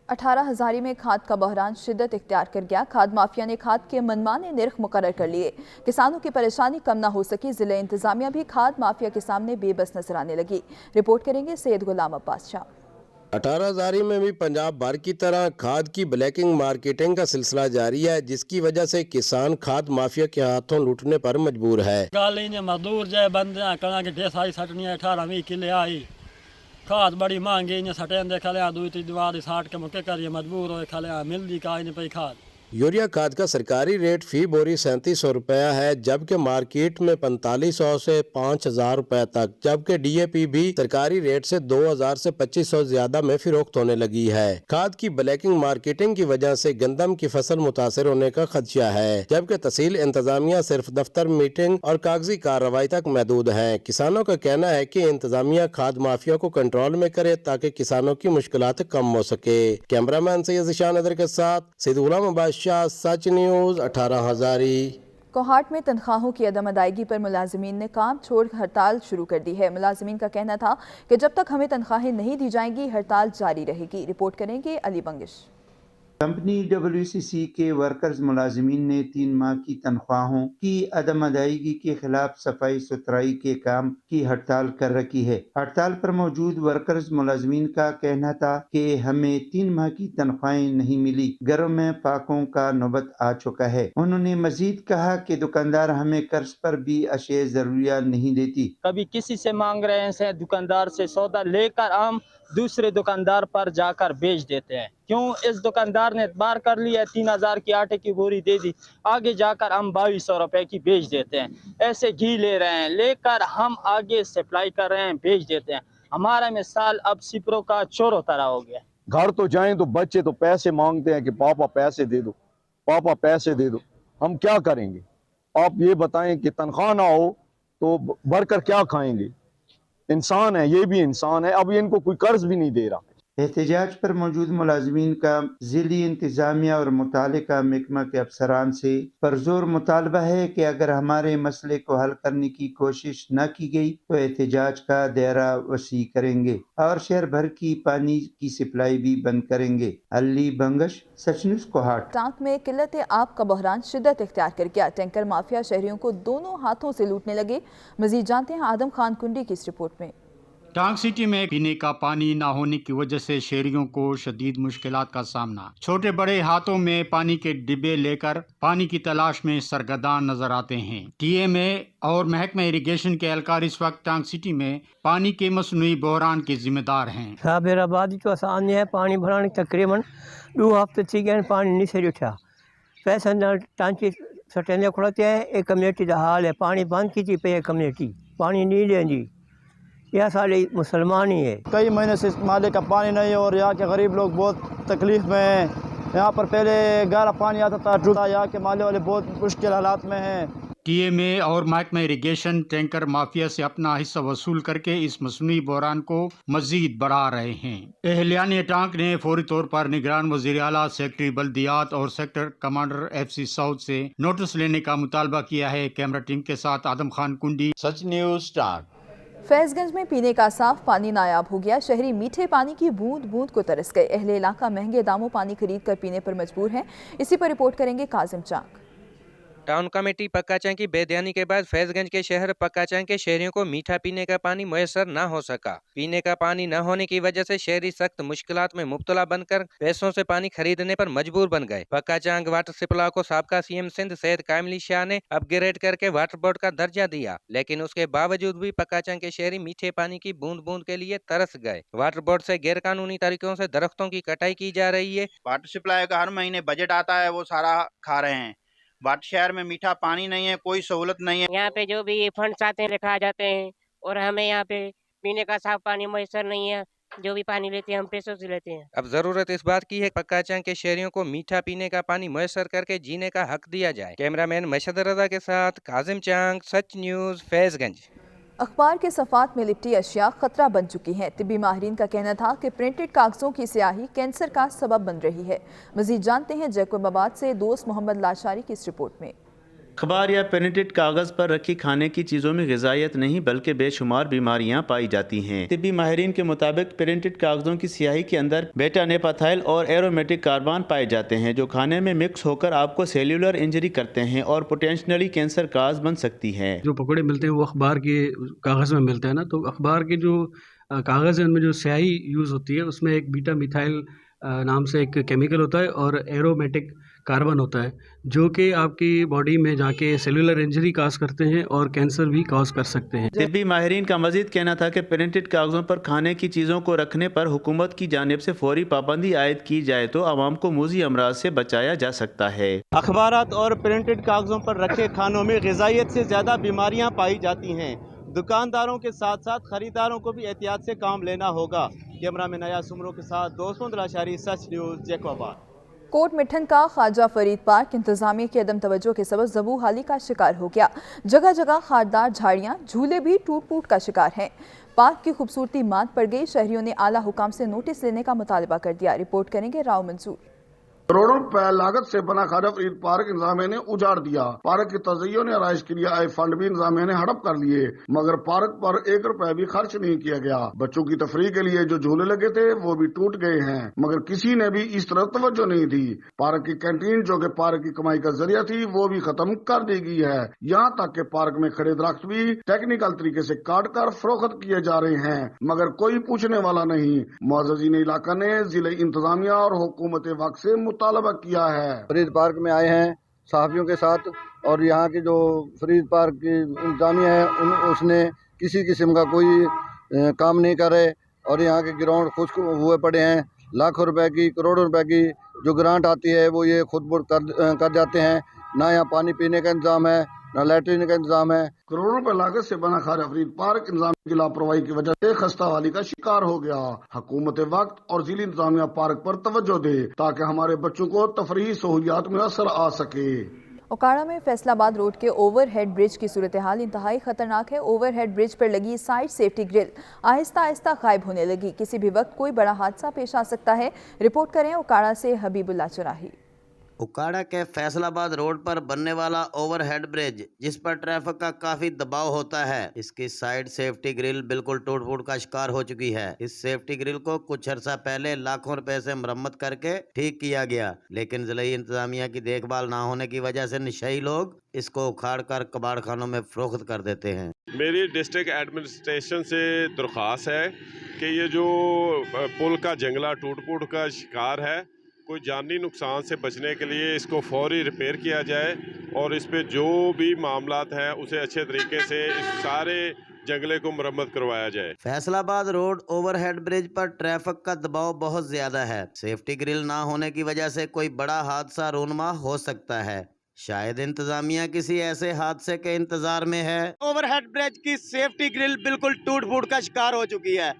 18,000 में खाद का बहरान शिद्दत इख्तियार कर गया। खाद माफिया ने खाद के मनमाने निर्ख मुकर्रर कर लिए। किसानों की परेशानी कम ना हो सकी। जिले इंतजामिया भी खाद माफिया के सामने बेबस नजर आने लगी। रिपोर्ट करेंगे सैयद गुलाम अब्बास शाह। 18,000 में भी पंजाब भर की तरह खाद की ब्लैकिंग मार्केटिंग का सिलसिला जारी है, जिसकी वजह से किसान खाद माफिया के हाथों लूटने पर मजबूर है। मजदूर जाए बंदे कणक ढेसाई सटनी 18-20 किले आई खाद बड़ी महंगी ने सटे खलिया दूई दीवार साठ के मुके करिए मजबूर हो खलिया मिलती का नहीं पई खाद। यूरिया खाद का सरकारी रेट फी बोरी 3700 रुपया है, जबकि मार्केट में 4500 से 5000 रुपए तक, जबकि डीएपी भी सरकारी रेट से 2000 से 2500 ज्यादा में फिरोख्त होने लगी है। खाद की ब्लैकिंग मार्केटिंग की वजह से गंदम की फसल मुतासर होने का खदशा है, जबकि तहसील इंतजामिया सिर्फ दफ्तर मीटिंग और कागजी कार्रवाई तक महदूद है। किसानों का कहना है कि इंतजामिया खाद माफिया को कंट्रोल में करे ताकि किसानों की मुश्किलात कम हो सके। कैमरामैन सैयद ज़ीशान अदर के साथ सैयद गुलाम अब्बास शाह, सच न्यूज़ 18,000। कोहाट में तनख्वाहों की अदम अदायगी पर मुलाजिमीन ने काम छोड़ हड़ताल शुरू कर दी है। मुलाजिमीन का कहना था कि जब तक हमें तनख्वाहें नहीं दी जाएंगी हड़ताल जारी रहेगी। रिपोर्ट करेंगे अली बंगिश। कंपनी WCC के वर्कर्स मुलाजिमीन ने 3 माह की तनख्वाहों की अदम अदायगी के खिलाफ सफाई सुथराई के काम की हड़ताल कर रखी है। हड़ताल पर मौजूद वर्कर्स मुलाजिमीन का कहना था कि हमें 3 माह की तनख्वाहें नहीं मिली, घरों में फाकों का नौबत आ चुका है। उन्होंने मजीद कहा कि दुकानदार हमें कर्ज पर भी अशिया जरूरियात नहीं देती। कभी किसी से मांग रहे हैं, दुकानदार से सौदा लेकर हम दूसरे दुकानदार पर जाकर बेच देते हैं। क्यों इस दुकानदार ने एतबार कर लिया, 3000 की आटे की बोरी दे दी, आगे जाकर हम 2200 रुपए की बेच देते हैं। ऐसे घी ले रहे हैं, लेकर हम आगे सप्लाई कर रहे हैं, बेच देते हैं। हमारा मिसाल अब सिपरों का चोरों तरह हो गया। घर तो जाएं तो बच्चे तो पैसे मांगते हैं कि पापा पैसे दे दो, पापा पैसे दे दो। हम क्या करेंगे? आप ये बताएं कि तनख्वाह ना हो तो वर्कर क्या खाएंगे? इंसान है, ये भी इंसान है। अब इनको कोई कर्ज भी नहीं दे रहा। एहतजाज पर मौजूद मुलाजिमीन का जिली इंतजामिया और मुतालिका महकमा के अफसरान से परजोर मुतालबा है कि अगर हमारे मसले को हल करने की कोशिश न की गई तो एहतजाज का दायरा वसी करेंगे और शहर भर की पानी की सप्लाई भी बंद करेंगे। अली बंगश, सच न्यूज़, कोहाट। टांक में किल्लत आब का बहरान शिद्दत इख्तियार कर गया। टैंकर माफिया शहरियों को दोनों हाथों से लूटने लगे। मजीद जानते हैं आदम खान कुंडी की इस रिपोर्ट में। टांग सिटी में पीने का पानी न होने की वजह से शहरियों को शदीद मुश्किलात का सामना। छोटे बड़े हाथों में पानी के डिब्बे लेकर पानी की तलाश में सरगर्दान नजर आते हैं। TMA और महकमा इरिगेशन के एहलकार इस वक्त टांग सिटी में पानी के मसनूई बहरान के जिम्मेदार हैं। साबिराबादी तो आसान है, पानी भराने तकरीबन 2 हफ्ते थी गए, पानी नहीं सही उठा। पैसा टांकी सटेंदे खुड़ते हैं। एक कम्युनिटी का हाल है, पानी बंद की थी पे कम्युनिटी पानी नहीं लेंदी। यह सारे मुसलमान ही है। कई महीने से नाले का पानी नहीं है और यहाँ के गरीब लोग बहुत तकलीफ में हैं। यहाँ पर पहले गहरा पानी आता था, यहाँ के माले वाले बहुत मुश्किल हालात में हैं। TMA और महकमा इरिगेशन टैंकर माफिया से अपना हिस्सा वसूल करके इस मसनूई बहरान को मजीद बढ़ा रहे हैं। एहलियान टांक ने फौरी तौर पर निगरान वज़ीर आला, सेक्रेटरी बल्दियात और सेक्टर कमांडर FC साउथ से नोटिस लेने का मुतालबा किया है। कैमरा टीम के साथ आदम खान कुंडी, सच न्यूज़, टांक। फैजगंज में पीने का साफ पानी नायाब हो गया। शहरी मीठे पानी की बूंद बूंद को तरस गए। अहले इलाका महंगे दामों पानी खरीद कर पीने पर मजबूर हैं। इसी पर रिपोर्ट करेंगे काजिम चाक। टाउन कमेटी पक्काचां की बेध्यानी के बाद फैजगंज के शहर पक्काचां के शहरियों को मीठा पीने का पानी मुयसर न हो सका। पीने का पानी न होने की वजह से शहरी सख्त मुश्किलात में मुब्तला बनकर पैसों से पानी खरीदने पर मजबूर बन गए। पक्काचां वाटर सप्लाई को साबका CM सिंध सैयद कामिली शाह ने अपग्रेड करके वाटर बोर्ड का दर्जा दिया, लेकिन उसके बावजूद भी पक्काचां के शहरी मीठे पानी की बूंद बूंद के लिए तरस गए। वाटर बोर्ड से गैर कानूनी तरीकों से दरख्तों की कटाई की जा रही है। वाटर सप्लाई का हर महीने बजट आता है, वो सारा खा रहे हैं। बाट शहर में मीठा पानी नहीं है, कोई सहूलत नहीं है। यहाँ पे जो भी फंड्स आते हैं लिखा जाते हैं और हमें यहाँ पे पीने का साफ पानी मैसर नहीं है। जो भी पानी लेते हैं हम पैसों से लेते हैं। अब जरूरत इस बात की है पक्काचां के शहरियों को मीठा पीने का पानी मैसर करके जीने का हक दिया जाए। कैमरामैन मशद रजा के साथ काजिम चांग, सच न्यूज़, फैजगंज। अखबार के सफ़ात में लिपटी अशिया खतरा बन चुकी हैं। तिब्बी माहिरीन का कहना था कि प्रिंटेड कागजों की स्याही कैंसर का सबब बन रही है। मजीद जानते हैं जैकोबाबाद से दोस्त मोहम्मद लाशारी की इस रिपोर्ट में। अखबार या प्रिंटेड कागज पर रखी खाने की चीजों में ग़िज़ायत नहीं बल्कि बेशुमार बीमारियां पाई जाती हैं। तिब्बी माहिरीन के मुताबिक प्रिंटेड कागजों की स्याही के अंदर बेटा नेपाथाइल और एरोमेटिक कार्बन पाए जाते हैं जो खाने में मिक्स होकर आपको सेल्यूलर इंजरी करते हैं और पोटेंशियली कैंसर काज बन सकती है। जो पकौड़े मिलते हैं वो अखबार के कागज़ में मिलते हैं ना, तो अखबार के जो कागज़ है उनमें जो स्याही यूज़ होती है उसमें एक बीटा मिथाइल नाम से एक केमिकल होता है और एरोमेटिक कार्बन होता है जो कि आपकी बॉडी में जाके सेलुलर इंजरी काज करते हैं और कैंसर भी काज कर सकते हैं। तिब्बी माहिरीन का मजीद कहना था कि प्रिंटेड कागजों पर खाने की चीज़ों को रखने पर हुकूमत की जानिब से फौरी पाबंदी आयद की जाए तो आवाम को मूजी अमराज से बचाया जा सकता है। अखबारात और प्रिंटेड कागजों पर रखे खानों में ग़िज़ायत से ज़्यादा बीमारियां पाई जाती हैं। दुकानदारों के साथ साथ खरीदारों को भी एहतियात से काम लेना होगा। कैमरा में नया सुमरों के साथ दोस्तों दलाशारी, सच न्यूज़, जैकोबाद। कोट मिठन का ख्वाजा फरीद पार्क इंतजामिया की अदम तवज्जो के सबब ज़बू हाली का शिकार हो गया। जगह जगह खारदार झाड़ियाँ, झूले भी टूट फूट का शिकार हैं। पार्क की खूबसूरती मात पड़ गई। शहरियों ने आला हुकाम से नोटिस लेने का मुतालबा कर दिया। रिपोर्ट करेंगे राव मंसूर। करोड़ों रुपए लागत से बना ख्वाजा फरीद पार्क इंतजामिया ने उजाड़ दिया। पार्क की तज़य्युन ने आराइश के लिए आए फंड भी इंतजामिया ने हड़प कर लिए, मगर पार्क पर 1 रुपया भी खर्च नहीं किया गया। बच्चों की तफरीह के लिए जो झूले लगे थे वो भी टूट गए हैं, मगर किसी ने भी इस तरह तवज्जो नहीं दी। पार्क की कैंटीन जो कि पार्क की कमाई का जरिया थी वो भी खत्म कर दी गई है। यहाँ तक के पार्क में खड़े दरख्त भी टेक्निकल तरीके से काट कर फरोख्त किए जा रहे हैं, मगर कोई पूछने वाला नहीं। मुअज़्ज़िज़ीन इलाका ने जिले इंतजामिया और हुकूमत वक्त से मुतालबा किया है। फरीद पार्क में आए हैं सहाफ़ियों के साथ और यहाँ की जो फरीद पार्क की इंतजामिया है उसने किसी किस्म का कोई काम नहीं कर रहे और यहाँ के ग्राउंड खुश्क हुए पड़े हैं। लाखों रुपए की, करोड़ों रुपए की जो ग्रांट आती है वो ये खुद बुर्द कर जाते हैं। ना यहाँ पानी पीने का इंतजाम है, ना लैट्रिन का इंतजाम है। करोड़ों रुपए लागत से बना ख्वाजा फरीद पार्क इंतजामिया की लापरवाही की वजह से खस्ताहाली का शिकार हो गया। हुकूमत वक्त और जिला इंतजामिया पार्क पर तवज्जो दे ताकि हमारे बच्चों को तफरीही सहूलियात में असर आ सके। ओकाड़ा में फैसलाबाद रोड के ओवरहेड ब्रिज की सूरत हाल इंतहाई खतरनाक है। ओवरहेड ब्रिज पर लगी side safety grill Aahista Aahista गायब होने लगी। किसी भी वक्त कोई बड़ा हादसा पेश आ सकता है। रिपोर्ट करें ओकाड़ा से हबीबुल्लाह चुराही। उकाड़ा के फैसलाबाद रोड पर बनने वाला ओवरहेड ब्रिज जिस पर ट्रैफिक का काफी दबाव होता है, इसकी साइड सेफ्टी ग्रिल बिल्कुल टूट फूट का शिकार हो चुकी है। इस सेफ्टी ग्रिल को कुछ अर्सा पहले लाखों रुपए से मरम्मत करके ठीक किया गया, लेकिन जिला इंतजामिया की देखभाल ना होने की वजह से नशई लोग इसको उखाड़ कर कबाड़ खानों में फरोख्त कर देते हैं। मेरी डिस्ट्रिक्ट एडमिनिस्ट्रेशन से दरख्वास्त है कि ये जो पुल का जंगला टूट फूट का शिकार है, कोई जानी नुकसान से बचने के लिए इसको फौरी रिपेयर किया जाए और इस पे जो भी मामलात हैं उसे अच्छे तरीके से इस सारे जंगले को मरम्मत करवाया जाए। फैसलाबाद रोड ओवरहेड ब्रिज पर ट्रैफिक का दबाव बहुत ज्यादा है। सेफ्टी ग्रिल ना होने की वजह से कोई बड़ा हादसा रूनुमा हो सकता है। शायद इंतजामिया किसी ऐसे हादसे के इंतजार में है। ओवरहेड ब्रिज की सेफ्टी ग्रिल बिल्कुल टूट फूट का शिकार हो चुकी है।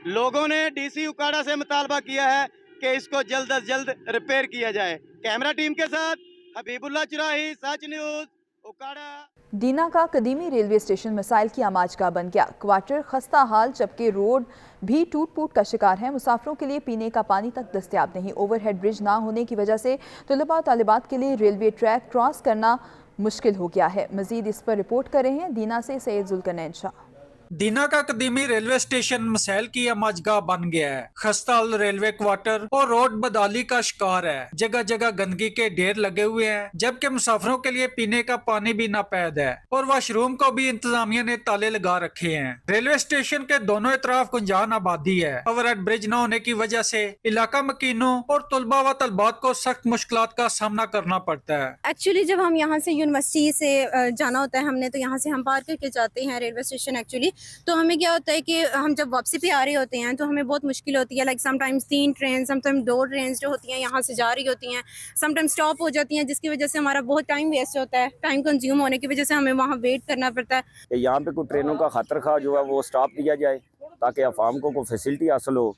लोगों ने डीसी उकाड़ा से मुतालबा किया है कि इसको जल्द अज जल्द रिपेयर किया जाए। कैमरा टीम के साथ हबीबुल्लाह चुराही, सच न्यूज़, उकाड़ा। दीना का कदीमी रेलवे स्टेशन मिसाइल की आमाज का बन गया। क्वार्टर खस्ता हाल जबकि रोड भी टूट फूट का शिकार है। मुसाफिरों के लिए पीने का पानी तक दस्तयाब नहीं। ओवरहेड ब्रिज ना होने की वजह से तलबा और तालिबात के लिए रेलवे ट्रैक क्रॉस करना मुश्किल हो गया है। मजीद इस पर रिपोर्ट कर रहे हैं दीना से सैयद जुल्करनैन शाह। दीना का कदीमी रेलवे स्टेशन मिसाइल की आमाजगाह बन गया है। खस्ताहाल रेलवे क्वार्टर और रोड बदहाली का शिकार है। जगह जगह गंदगी के ढेर लगे हुए हैं, जबकि मुसाफिरों के लिए पीने का पानी भी नापैद है और वॉशरूम को भी इंतजामिया ने ताले लगा रखे हैं। रेलवे स्टेशन के दोनों तरफ गुंजान आबादी है। ओवरहेड ब्रिज न होने की वजह से इलाका मकीनों और तलबा व तलबात को सख्त मुश्किलात का सामना करना पड़ता है। एक्चुअली जब हम यहाँ से यूनिवर्सिटी से जाना होता है हमने, तो यहाँ से हम पार करके जाते हैं रेलवे स्टेशन एक्चुअली, तो हमें क्या होता है कि हम जब वापसी पे आ रहे होते हैं तो हमें बहुत मुश्किल होती है। Like sometimes 3 train, sometimes 2 train जो होती हैं यहाँ से जा रही होती हैं, समटाइम्स स्टॉप हो जाती हैं, जिसकी वजह से हमारा बहुत टाइम वेस्ट होता है। टाइम कंज्यूम होने की वजह से हमें वहाँ वेट करना पड़ता है। यहाँ पे कोई ट्रेनों का खतर खा जो है वो स्टॉप दिया जाए ताकि अवाम को कोई फैसिलिटी हासिल हो।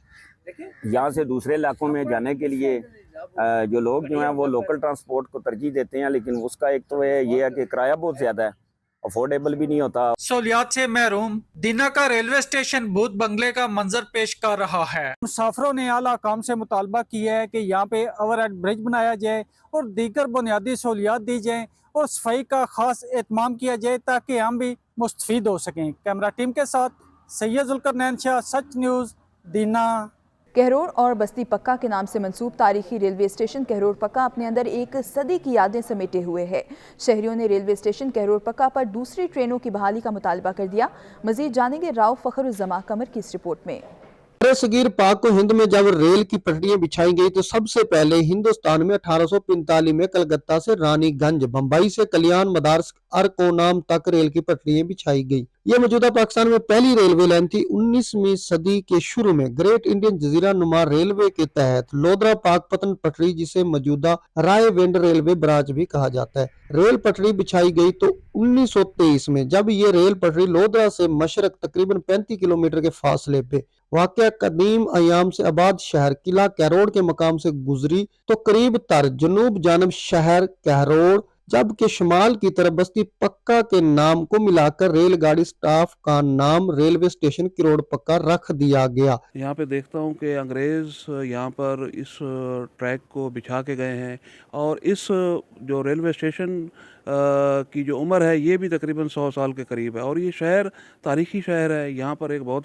यहाँ से दूसरे इलाकों में जाने के लिए जो लोग जो हैं वो लोकल ट्रांसपोर्ट को तरजीह देते हैं, लेकिन उसका एक तो ये है कि किराया बहुत ज़्यादा है अफोर्डेबल भी नहीं होता। सहूलियात से महरूम दीना का रेलवे स्टेशन भूत बंगले का मंजर पेश कर रहा है। मुसाफिरों ने आला काम से मुतालबा किया है कि यहाँ पे ओवरहेड ब्रिज बनाया जाए और दीगर बुनियादी सहूलियात दी जाए और सफाई का खास एहतमाम किया जाए ताकि हम भी मुस्तफीद हो सकें। कैमरा टीम के साथ सैयद जुल्करनैन शाह, सच न्यूज़, दीना। कहरोड़ और बस्ती पक्का के नाम से मंसूब तारीखी रेलवे स्टेशन कहरोड़ पक्का अपने अंदर एक सदी की यादें समेटे हुए है। शहरियों ने रेलवे स्टेशन कहरोड़ पक्का पर दूसरी ट्रेनों की बहाली का मुतालबा कर दिया। मजीद जानेंगे राव फखरुज़्ज़मा कमर की इस रिपोर्ट में। सगीर पाक को हिंद में जब रेल की पटरियां बिछाई गई तो सबसे पहले हिंदुस्तान में 1845 में कलकत्ता से रानीगंज, बम्बई से कल्याण मदार्स अरकोनाम तक रेल की पटरियां बिछाई गई। ये मौजूदा पाकिस्तान में पहली रेलवे लाइन थी। 19वीं सदी के शुरू में ग्रेट इंडियन जजीरा नुमा रेलवे के तहत लोधरा पाकपतन पटरी, जिसे मौजूदा रायविंड रेलवे ब्रांच भी कहा जाता है, रेल पटरी बिछाई गई। तो 1923 में जब ये रेल पटरी लोधरा से मशरक तकरीबन 35 किलोमीटर के फासले पे वाक़या कदीम अयाम से आबाद शहर किला कहरोड़ के मकाम से गुजरी तो करीब तर जनूब जानब शहर कहरोड़ जबकि शुमाल की तरफ बस्ती पक्का के नाम को मिलाकर रेलगाड़ी स्टाफ का नाम रेलवे स्टेशन किरोड़ पक्का रख दिया गया। यहाँ पे देखता हूँ कि अंग्रेज़ यहाँ पर इस ट्रैक को बिछा के गए हैं और इस जो रेलवे स्टेशन की जो उम्र है ये भी तकरीबन 100 साल के करीब है और ये शहर तारीखी शहर है। यहाँ पर एक बहुत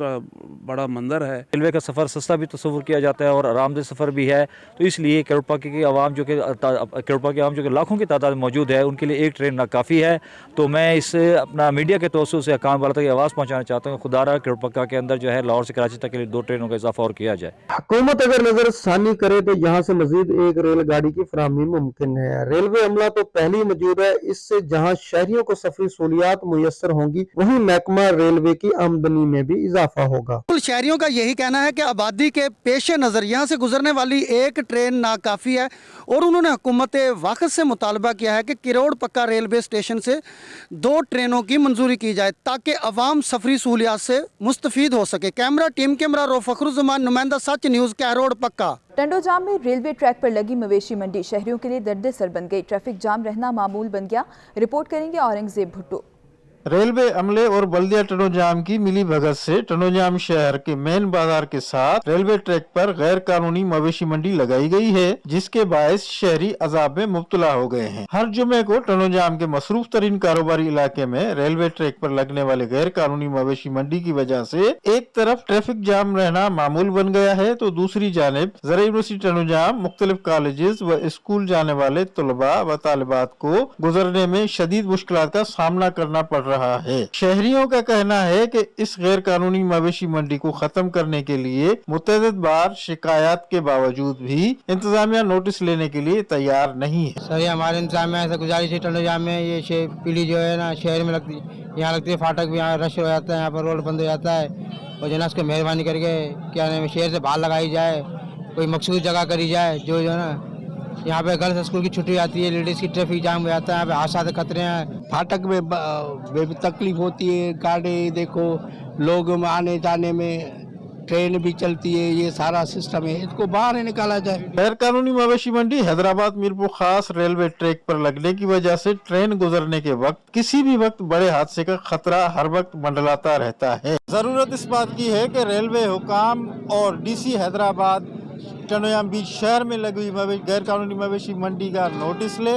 बड़ा मंदिर है। रेलवे का सफ़र सस्ता भी तस्वुर किया जाता है और आरामदेह सफ़र भी है, तो इसलिए करोड़ पक्के की आवाम जो कि लाखों की तादाद में मौजूद है उनके लिए एक ट्रेन नाकाफ़ी है। तो मैं इस अपना मीडिया के तवज्जो से अकाम वाला तक आवाज़ पहुँचाना चाहता हूँ, खुदारा करोड़ पक्का के अंदर जो है लाहौर से कराची तक के लिए 2 ट्रेनों का इजाफा और किया जाए। हुकूमत अगर नजरसानी करे तो यहाँ से मजीद एक रेलगाड़ी की फराहमी मुमकिन है। रेलवे अमला तो पहले ही मौजूद है, इससे जहाँ शहरियों को सफरी सहूलियात मुयसर होंगी वहीं महकमा रेलवे की आमदनी में भी इजाफा होगा। शहरियों का यही कहना है कि आबादी के पेश नज़र यहाँ से गुजरने वाली एक ट्रेन नाकाफ़ी है और उन्होंने हुकूमत वक्त से मुतालबा किया है कि किरोड़ पक्का रेलवे स्टेशन से 2 ट्रेनों की मंजूरी की जाए ताकि अवाम सफरी सहूलियात से मुस्तफीद हो सके। कैमरा टीम कैमरा रो फखरुज़्ज़मान, नुमाइंदा सच न्यूज़ कहरोड़ पक्का। टंडो जाम में रेलवे ट्रैक पर लगी मवेशी मंडी शहरियों के लिए दर्द सर बन गई। ट्रैफिक जाम रहना मामूल बन गया। रिपोर्ट करेंगे औरंगजेब भुट्टो। रेलवे अमले और बल्दिया टनोजाम की मिली भगत से टनोजाम शहर के मेन बाजार के साथ रेलवे ट्रैक पर गैर कानूनी मवेशी मंडी लगाई गई है, जिसके बायस शहरी अजाब में मुब्तला हो गए हैं। हर जुमे को टनोजाम के मसरूफ तरीन कारोबारी इलाके में रेलवे ट्रैक पर लगने वाले गैर कानूनी मवेशी मंडी की वजह से एक तरफ ट्रैफिक जाम रहना मामूल बन गया है तो दूसरी जानिब ज़रा यूनिवर्सिटी टनोजाम मुख्तलिफ कॉलेजेस व स्कूल जाने वाले तलबा व तालिबात को गुजरने में शदीद मुश्किलात का सामना करना पड़ रहा है। शहरियों का कहना है कि इस गैर कानूनी मवेशी मंडी को खत्म करने के लिए मुतअद्दिद बार शिकायत के बावजूद भी इंतजामिया नोटिस लेने के लिए तैयार नहीं है। सर हमारे इंतजामिया से गुजारिश है, टनोजाम में ये पीली जो है ना शहर में लगती, यहाँ लगती है, फाटक भी यहाँ रश हो जाता है, यहाँ पर रोड बंद हो जाता है और जो ना उसको मेहरबानी करके क्या नाम शहर से बाहर लगाई जाए, कोई मखसूस जगह करी जाए जो ना यहाँ पे गर्ल्स स्कूल की छुट्टी आती है, लेडीज की ट्रैफिक जाम हो जाता है, यहाँ पे हादसा खतरे हैं। फाटक में तकलीफ होती है, गाड़ी देखो लोग आने जाने में, ट्रेन भी चलती है, ये सारा सिस्टम है, इसको बाहर निकाला जाए। गैर कानूनी मवेशी मंडी हैदराबाद मीरपुर खास रेलवे ट्रैक पर लगने की वजह से ट्रेन गुजरने के वक्त किसी भी वक्त बड़े हादसे का खतरा हर वक्त मंडलाता रहता है। जरूरत इस बात की है कि रेलवे हुकाम और DC हैदराबाद टनोजाम बीच शहर में लगी गैर कानूनी मवेशी मंडी का नोटिस ले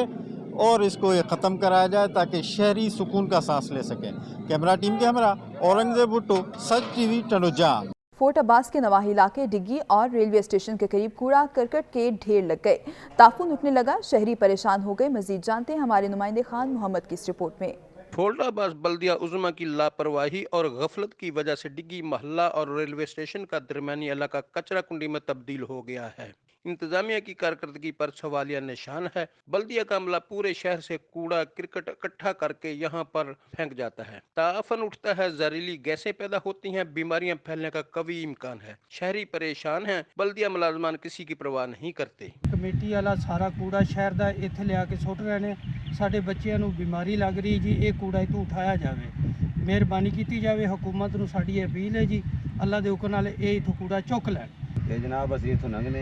और इसको ये ख़त्म कराया जाए ताकि शहरी सुकून का सांस ले सकें। कैमरा टीम के हमरा औरंगजेब भुट्टो, सच TV टनोजाम। फोर्ट अब्बास के नवाही इलाके डिग्गी और रेलवे स्टेशन के करीब कूड़ा करकट के ढेर लग गए। ताफून उठने लगा, शहरी परेशान हो गए। मजीद जानते हैं हमारे नुमाइंदे खान मोहम्मद की इस रिपोर्ट में। फोर्ट अब्बास बल्दिया उज़्मा की लापरवाही और गफलत की वजह से डिग्गी महल्ला और रेलवे स्टेशन का दरमियानी इलाका कचरा कुंडी में तब्दील हो गया है। इंतजामिया की कारकर्दगी पर सवालिया निशान है। बल्दिया का अमला पूरे शहर से कूड़ा क्रिकेट इकट्ठा करके यहाँ पर फेंक जाता है। ताफन उठता है, जहरीली गैसें पैदा होती हैं, बीमारियां फैलने का कवी इम्कान है। शहरी परेशान हैं, बल्दिया मुलाजमान किसी की परवाह नहीं करते। कमेटी वाला सारा कूड़ा शहर का इत्थे लिया के सुट रहे हैं। साडे बच्चों को बीमारी लग रही जी, ये कूड़ा इतों उठाया जाए, मेहरबानी की जाए। हुकूमत नूं साडी अपील है जी, अल्लाह दे हुक्म नाल ये इत्थों कूड़ा चुक लैण। जनाब असीं इत्थों लंघने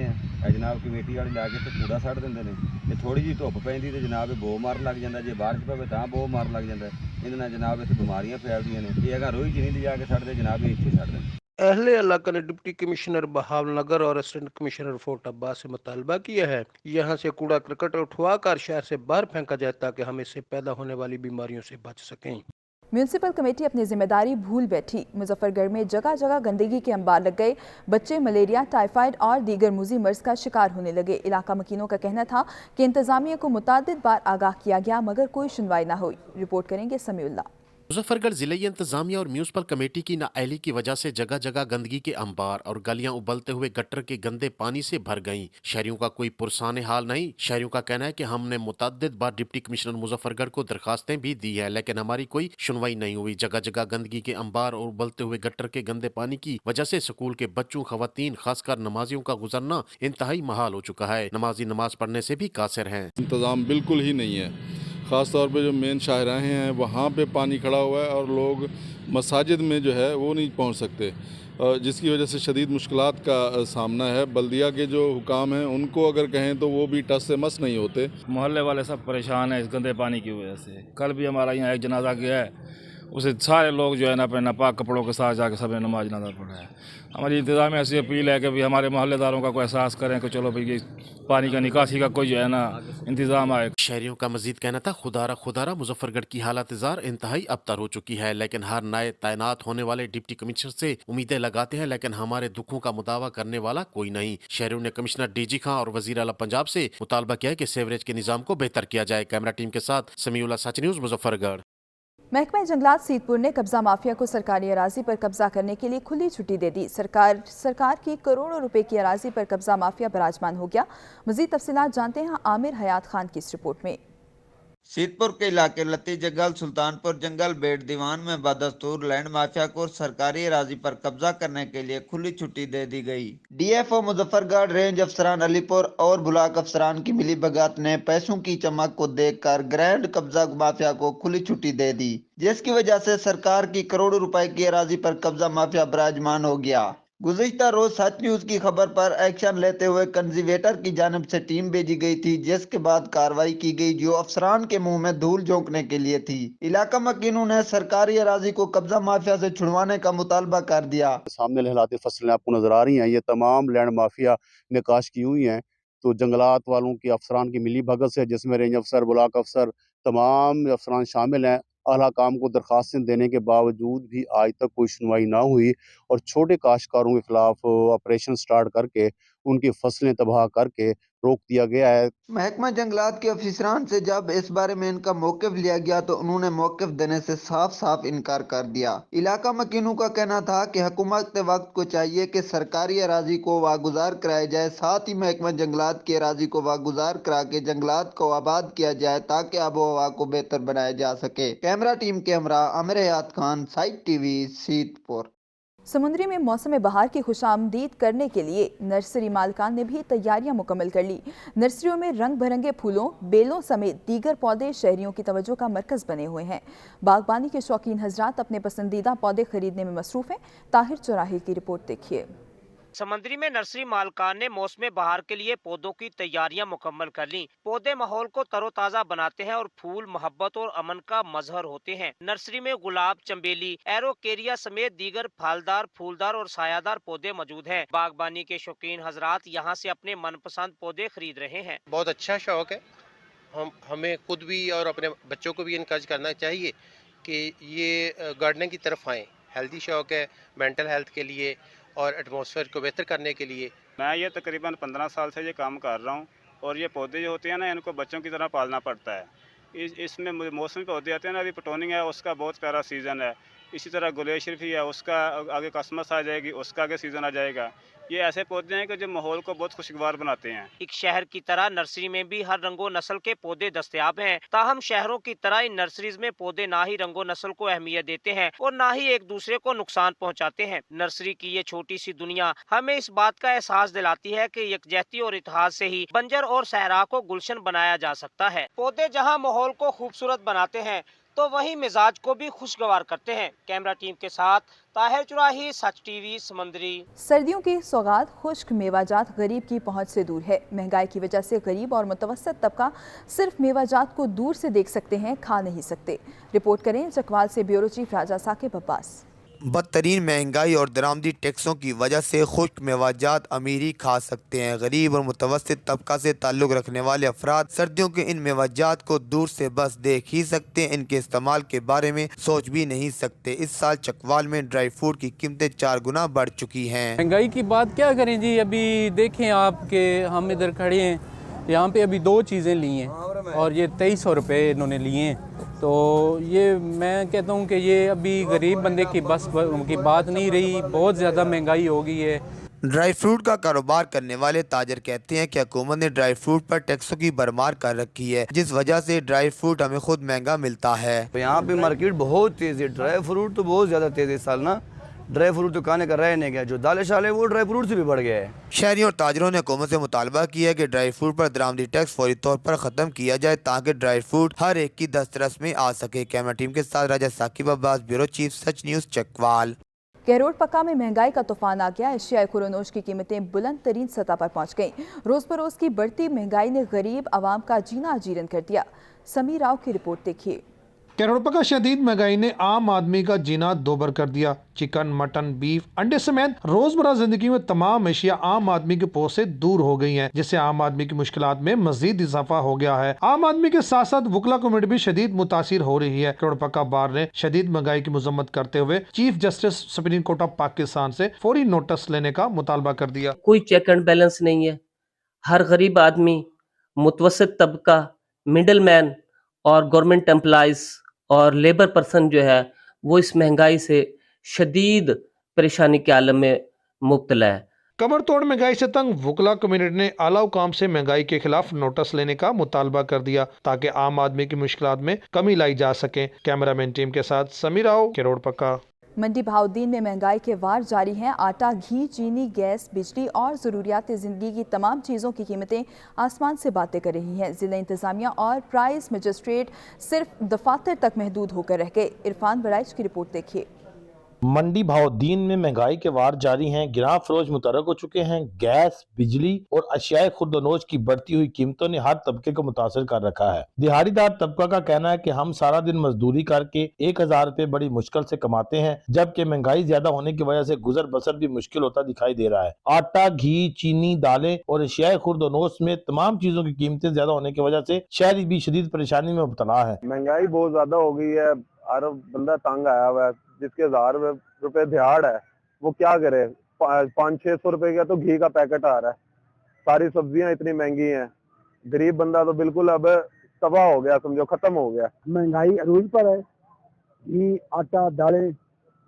ਜਨਾਬ ਕਮੇਟੀ ਵਾਲੇ ਲਾ ਕੇ ਤੇ ਕੂੜਾ ਸੱਟ ਦਿੰਦੇ ਨੇ। ਤੇ ਥੋੜੀ ਜਿਹੀ ਧੁੱਪ ਪੈਂਦੀ ਤੇ ਜਨਾਬ ਇਹ ਬੋ ਮਾਰਨ ਲੱਗ ਜਾਂਦਾ, ਜੇ ਬਾਰਿਸ਼ ਪਵੇ ਤਾਂ ਬੋ ਮਾਰਨ ਲੱਗ ਜਾਂਦਾ। ਇਹਦੇ ਨਾਲ ਜਨਾਬ ਇੱਥੇ ਬਿਮਾਰੀਆਂ ਫੈਲਦੀਆਂ ਨੇ। ਇਹ ਹੈਗਾ ਰੋਈ ਚ ਨਹੀਂ ਲਿਜਾ ਕੇ ਸੱਟਦੇ जनाब, ਇਹ ਇੱਥੇ ਸੱਟ ਦਿੰਦੇ। अहले इलाका ने डिप्टी कमिश्नर बहावलनगर और असिस्टेंट कमिश्नर फोर्ट अब्बास से मुतालबा किया है यहाँ से कूड़ा करकट उठवाकर शहर से बाहर फेंका जाए ताकि हम इससे पैदा होने वाली बीमारियों से बच सकें। म्यूनसिपल कमेटी अपनी जिम्मेदारी भूल बैठी। मुजफ्फरगढ़ में जगह जगह गंदगी के अंबार लग गए। बच्चे मलेरिया, टाइफाइड और दीगर मूजी मर्ज का शिकार होने लगे। इलाका मकीनों का कहना था कि इंतजामिया को मुतअद्दिद बार आगाह किया गया मगर कोई सुनवाई न हुई। रिपोर्ट करेंगे समीउल्लाह। मुजफ्फरगढ़ जिले इंतजामिया और म्यूनसिपल कमेटी की नाअहली की वजह से जगह जगह गंदगी के अंबार और गलियां उबलते हुए गटर के गंदे पानी से भर गईं। शहरियों का कोई पुरसाने हाल नहीं। शहरियों का कहना है कि हमने मुतअद्दिद बार डिप्टी कमिश्नर मुजफ्फरगढ़ को दरखास्तें भी दी है लेकिन हमारी कोई सुनवाई नहीं हुई। जगह जगह गंदगी के अंबार और उबलते हुए गटर के गंदे पानी की वजह से स्कूल के बच्चों, खवातीन, खासकर नमाजियों का गुजरना इंतहाई महाल हो चुका है। नमाजी नमाज पढ़ने से भी कासिर हैं। इंतजाम बिल्कुल ही नहीं है। ख़ास तौर पे जो मेन शाहराहें हैं वहाँ पे पानी खड़ा हुआ है और लोग मसाजिद में जो है वो नहीं पहुँच सकते, जिसकी वजह से शदीद मुश्किलात का सामना है। बल्दिया के जो हुकाम हैं उनको अगर कहें तो वो भी टस से मस नहीं होते। मोहल्ले वाले सब परेशान हैं इस गंदे पानी की वजह से। कल भी हमारा यहाँ एक जनाजा गया है, उसे सारे लोग जो है ना अपने नापाक कपड़ों के साथ जाकर सब ने नमाज नज़र पढ़ा है। हमारी इंतज़ाम ऐसी अपील है कि भी हमारे मोहल्लेदारों का कोई एहसास करें कि चलो भाई पानी का निकासी का कोई जो है ना इंतज़ाम आए। शहरियों का मजीद कहना था खुदारा मुजफ्फरगढ़ की हालत जार इंतहाई अबतर हो चुकी है लेकिन हर नए तैनात होने वाले डिप्टी कमिश्नर से उम्मीदें लगाते हैं लेकिन हमारे दुखों का मुदावा करने वाला कोई नहीं। शहरियों ने कमिश्नर डीजी खां और वजीर आला पंजाब से मुतालबा किया है कि सीवरेज के निज़ाम को बेहतर किया जाए। कैमरा टीम के साथ समीउल्लाह, सच न्यूज़, मुजफ्फरगढ़। महकमा जंगलात सीतपुर ने कब्जा माफिया को सरकारी अराजी पर कब्जा करने के लिए खुली छुट्टी दे दी। सरकार की करोड़ों रुपए की अराजी पर कब्जा माफिया बराजमान हो गया। मजीद तफसीलात जानते हैं आमिर हयात खान की इस रिपोर्ट में। सीतपुर के इलाके लती जंगल, सुल्तानपुर जंगल, बेट दीवान में बदस्तूर लैंड माफिया को सरकारी अराजी पर कब्जा करने के लिए खुली छुट्टी दे दी गई। डीएफओ मुजफ्फरगढ़, रेंज अफसरान अलीपुर और ब्लॉक अफसरान की मिली भगत ने पैसों की चमक को देखकर ग्रैंड कब्जा माफिया को खुली छुट्टी दे दी, जिसकी वजह से सरकार की करोड़ों रुपए की अराजी पर कब्जा माफिया बराजमान हो गया। गुज़िश्ता रोज सच न्यूज की खबर पर एक्शन लेते हुए कंजर्वेटर की जानिब से टीम भेजी गई थी, जिसके बाद कार्रवाई की गई जो अफसरान के मुंह में धूल झोंकने के लिए थी। इलाका मकीनों ने सरकारी अराजी को कब्जा माफिया से छुड़वाने का मुतालबा कर दिया। सामने लहलाती फसलें आपको नजर आ रही हैं, ये तमाम लैंड माफिया ने काश की हुई हैं। तो जंगलात वालों की अफसरान की मिली भगत से, जिसमें रेंज अफसर, ब्लॉक अफसर, तमाम अफसरान शामिल हैं, आला काम को दरखास्तें देने के बावजूद भी आज तक कोई सुनवाई ना हुई और छोटे काश्तकारों के खिलाफ ऑपरेशन स्टार्ट करके उनकी फसलें तबाह करके रोक दिया गया है। महकमा जंगलात के अफसरान से जब इस बारे में इनका मौक़िफ़ लिया गया तो उन्होंने मौक़िफ़ देने से साफ साफ इनकार कर दिया। इलाका मकीनों का कहना था कि हुकूमत के वक्त को चाहिए कि सरकारी अराजी को वागुजार कराया जाए, साथ ही महकमा जंगलात की अराजी को वागुजार करा के जंगलात को आबाद किया जाए ताकि आबो हवा को बेहतर बनाया जा सके। कैमरा टीम के हमरा आमिर हयात खान, साइट टीवी, सीतपुर। समुद्री में मौसम बहार की खुशामदीद करने के लिए नर्सरी मालकान ने भी तैयारियां मुकम्मल कर ली। नर्सरियों में रंग बिरंगे फूलों, बेलों समेत दीगर पौधे शहरियों की तवज्जो का मरकज़ बने हुए हैं। बागबानी के शौकीन हजरात अपने पसंदीदा पौधे खरीदने में मसरूफ़ हैं। ताहिर चौराही की रिपोर्ट देखिए। समंदरी में नर्सरी मालकान ने मौसम बहार के लिए पौधों की तैयारियां मुकम्मल कर ली। पौधे माहौल को तरोताज़ा बनाते हैं और फूल मोहब्बत और अमन का मजहर होते हैं। नर्सरी में गुलाब, चंबेली, एरोकेरिया समेत दीगर फलदार, फूलदार और सायादार पौधे मौजूद हैं। बागबानी के शौकीन हजरात यहाँ से अपने मनपसंद पौधे खरीद रहे हैं। बहुत अच्छा शौक है। हमें खुद भी और अपने बच्चों को भी इनकरेज करना चाहिए कि ये गार्डनिंग की तरफ आएँ। हेल्दी शौक है, मेंटल हेल्थ के लिए और एटमॉस्फेयर को बेहतर करने के लिए। मैं ये तकरीबन 15 साल से ये काम कर रहा हूँ और ये पौधे जो होते हैं ना, इनको बच्चों की तरह पालना पड़ता है। इसमें मौसमी पौधे आते हैं ना, अभी पटोनिंग है, उसका बहुत प्यारा सीज़न है। इसी तरह गुलेल शरीफ ही है, उसका आगे कसमस आ जाएगी, उसका आगे सीज़न आ जाएगा। ये ऐसे पौधे हैं कि जो माहौल को बहुत खुशगवार बनाते हैं। एक शहर की तरह नर्सरी में भी हर रंगो नस्ल के पौधे दस्तयाब हैं। ताहम शहरों की तरह इन नर्सरीज में पौधे ना ही रंगो नस्ल को अहमियत देते हैं और ना ही एक दूसरे को नुकसान पहुंचाते हैं। नर्सरी की ये छोटी सी दुनिया हमें इस बात का एहसास दिलाती है कि यकजहती और इत्तेहाद से ही बंजर और सहरा को गुलशन बनाया जा सकता है। पौधे जहाँ माहौल को खूबसूरत बनाते हैं, तो वहीं मिजाज को भी खुशगवार करते हैं। कैमरा टीम के साथ ताहिर चुराही, सच टीवी, समंदरी। सर्दियों की सौगात खुश्क मेवाजात गरीब की पहुंच से दूर है। महंगाई की वजह से गरीब और मुतवस्सित तबका सिर्फ मेवाजात को दूर से देख सकते हैं, खा नहीं सकते। रिपोर्ट करें चकवाल से ब्यूरो चीफ राजा साकिब अब्बास। बदतरीन महंगाई और दरामदी टैक्सों की वजह से खुश्क मेवाजात अमीरी खा सकते हैं। गरीब और मुतवस्सित तबका से ताल्लुक़ रखने वाले अफराद सर्दियों के इन मेवाजात को दूर से बस देख ही सकते हैं, इनके इस्तेमाल के बारे में सोच भी नहीं सकते। इस साल चकवाल में ड्राई फ्रूट की कीमतें 4 गुना बढ़ चुकी हैं। महंगाई की बात क्या करें जी, अभी देखें आप के हम इधर खड़े हैं, यहाँ पे अभी 2 चीज़ें ली हैं और ये 2300 रुपये इन्होंने लिए हैं। तो ये मैं कहता हूँ कि ये अभी गरीब बंदे की बस की बात नहीं रही, बहुत ज़्यादा महंगाई हो गई है। ड्राई फ्रूट का कारोबार करने वाले ताजर कहते हैं कि हुकूमत ने ड्राई फ्रूट पर टैक्सों की भरमार कर रखी है, जिस वजह से ड्राई फ्रूट हमें खुद महंगा मिलता है। यहाँ पे मार्केट बहुत तेज़ है, ड्राई फ्रूट तो बहुत ज़्यादा तेज़ है। इस साल ना ड्राई फ्रूट तो खाने का रह नहीं गया, जो दाल शाल है वो ड्राई फ्रूट से भी बढ़ गया है। शहरियों और ताजरों ने हुकूमत से मुतालबा किया है कि ड्राई फ्रूट पर दरामदी टैक्स फौरी तौर पर ख़त्म किया जाए ताकि ड्राई फ्रूट हर एक की दस्तरस में आ सके। कैमरा टीम के साथ राजा साकिब अब्बास, ब्यूरो चीफ, सच न्यूज़, चकवाल। केरोड़ पक्का में महंगाई का तूफान आ गया। एशियाई खुरोनोश की कीमतें बुलंद तरीन सतह पर पहुंच गईं। रोज़ बरोज़ की बढ़ती महंगाई ने गरीब आवाम का जीना अजीरन कर दिया। समीर राव की रिपोर्ट देखिए। केरोड़ का शदीद महंगाई ने आम आदमी का जीना दोबर कर दिया। चिकन, मटन, बीफ, अंडे समेत रोजमर्रा जिंदगी में तमाम अशिया आम आदमी के पहुंच से दूर हो गई हैं, जिससे आम आदमी की मुश्किलात में मजीद इजाफा हो गया है। आम आदमी के साथ साथ वकला कम्युनिटी भी शदीद मुतासिर हो रही है। केरोड़ पक्का बार ने शदीद महंगाई की मजम्मत करते हुए chief justice supreme court of Pakistan से फौरी नोटिस लेने का मुतालबा कर दिया। कोई चेक एंड बैलेंस नहीं है। हर गरीब आदमी, मुतवस्सित तबका, मिडल मैन और गवर्नमेंट एम्प्लॉइज और लेबर पर्सन जो है वो इस महंगाई से शदीद परेशानी के आलम में मुब्तला है। कमर तोड़ महंगाई से तंग वकला कम्युनिटी ने आला हुकाम से महंगाई के खिलाफ नोटिस लेने का मुतालबा कर दिया ताकि आम आदमी की मुश्किलात में कमी लाई जा सके। कैमरामैन टीम के साथ समीर राव, केरोड़ पक्का। मंडी बहाउद्दीन में महंगाई के वार जारी हैं। आटा, घी, चीनी, गैस, बिजली और ज़रूरियात ज़िंदगी की तमाम चीज़ों की कीमतें आसमान से बातें कर रही हैं। ज़िला इंतज़ामिया और प्राइस मजिस्ट्रेट सिर्फ दफातर तक महदूद होकर रह गए। इरफान वराइज की रिपोर्ट देखिए। मंडी बहाउद्दीन में महंगाई के वार जारी हैं। गिरां फरोश मुतरक हो चुके हैं। गैस, बिजली और अशियाए खुर्दनोश की बढ़ती हुई कीमतों ने हर तबके को मुतासर कर रखा है। दिहाड़ीदार तबका का कहना है कि हम सारा दिन मजदूरी करके 1000 रुपए बड़ी मुश्किल से कमाते हैं, जबकि महंगाई ज्यादा होने की वजह से गुजर बसर भी मुश्किल होता दिखाई दे रहा है। आटा, घी, चीनी, दालें और अशियाए खुर्दनोश में तमाम चीजों की कीमतें ज्यादा होने की वजह से शहरी भी शदीद परेशानी में मुब्तला है। महंगाई बहुत ज्यादा हो गई है, हर बंदा तंग आया हुआ है। जिसके 1000 रुपए दिहाड़ है वो क्या करे, 500-600 रुपए का तो घी का पैकेट आ रहा है। सारी सब्जियां इतनी महंगी हैं, गरीब बंदा तो बिल्कुल अब तबाह हो गया, समझो खत्म हो गया। महंगाई अरूज पर है। घी, आटा, दालें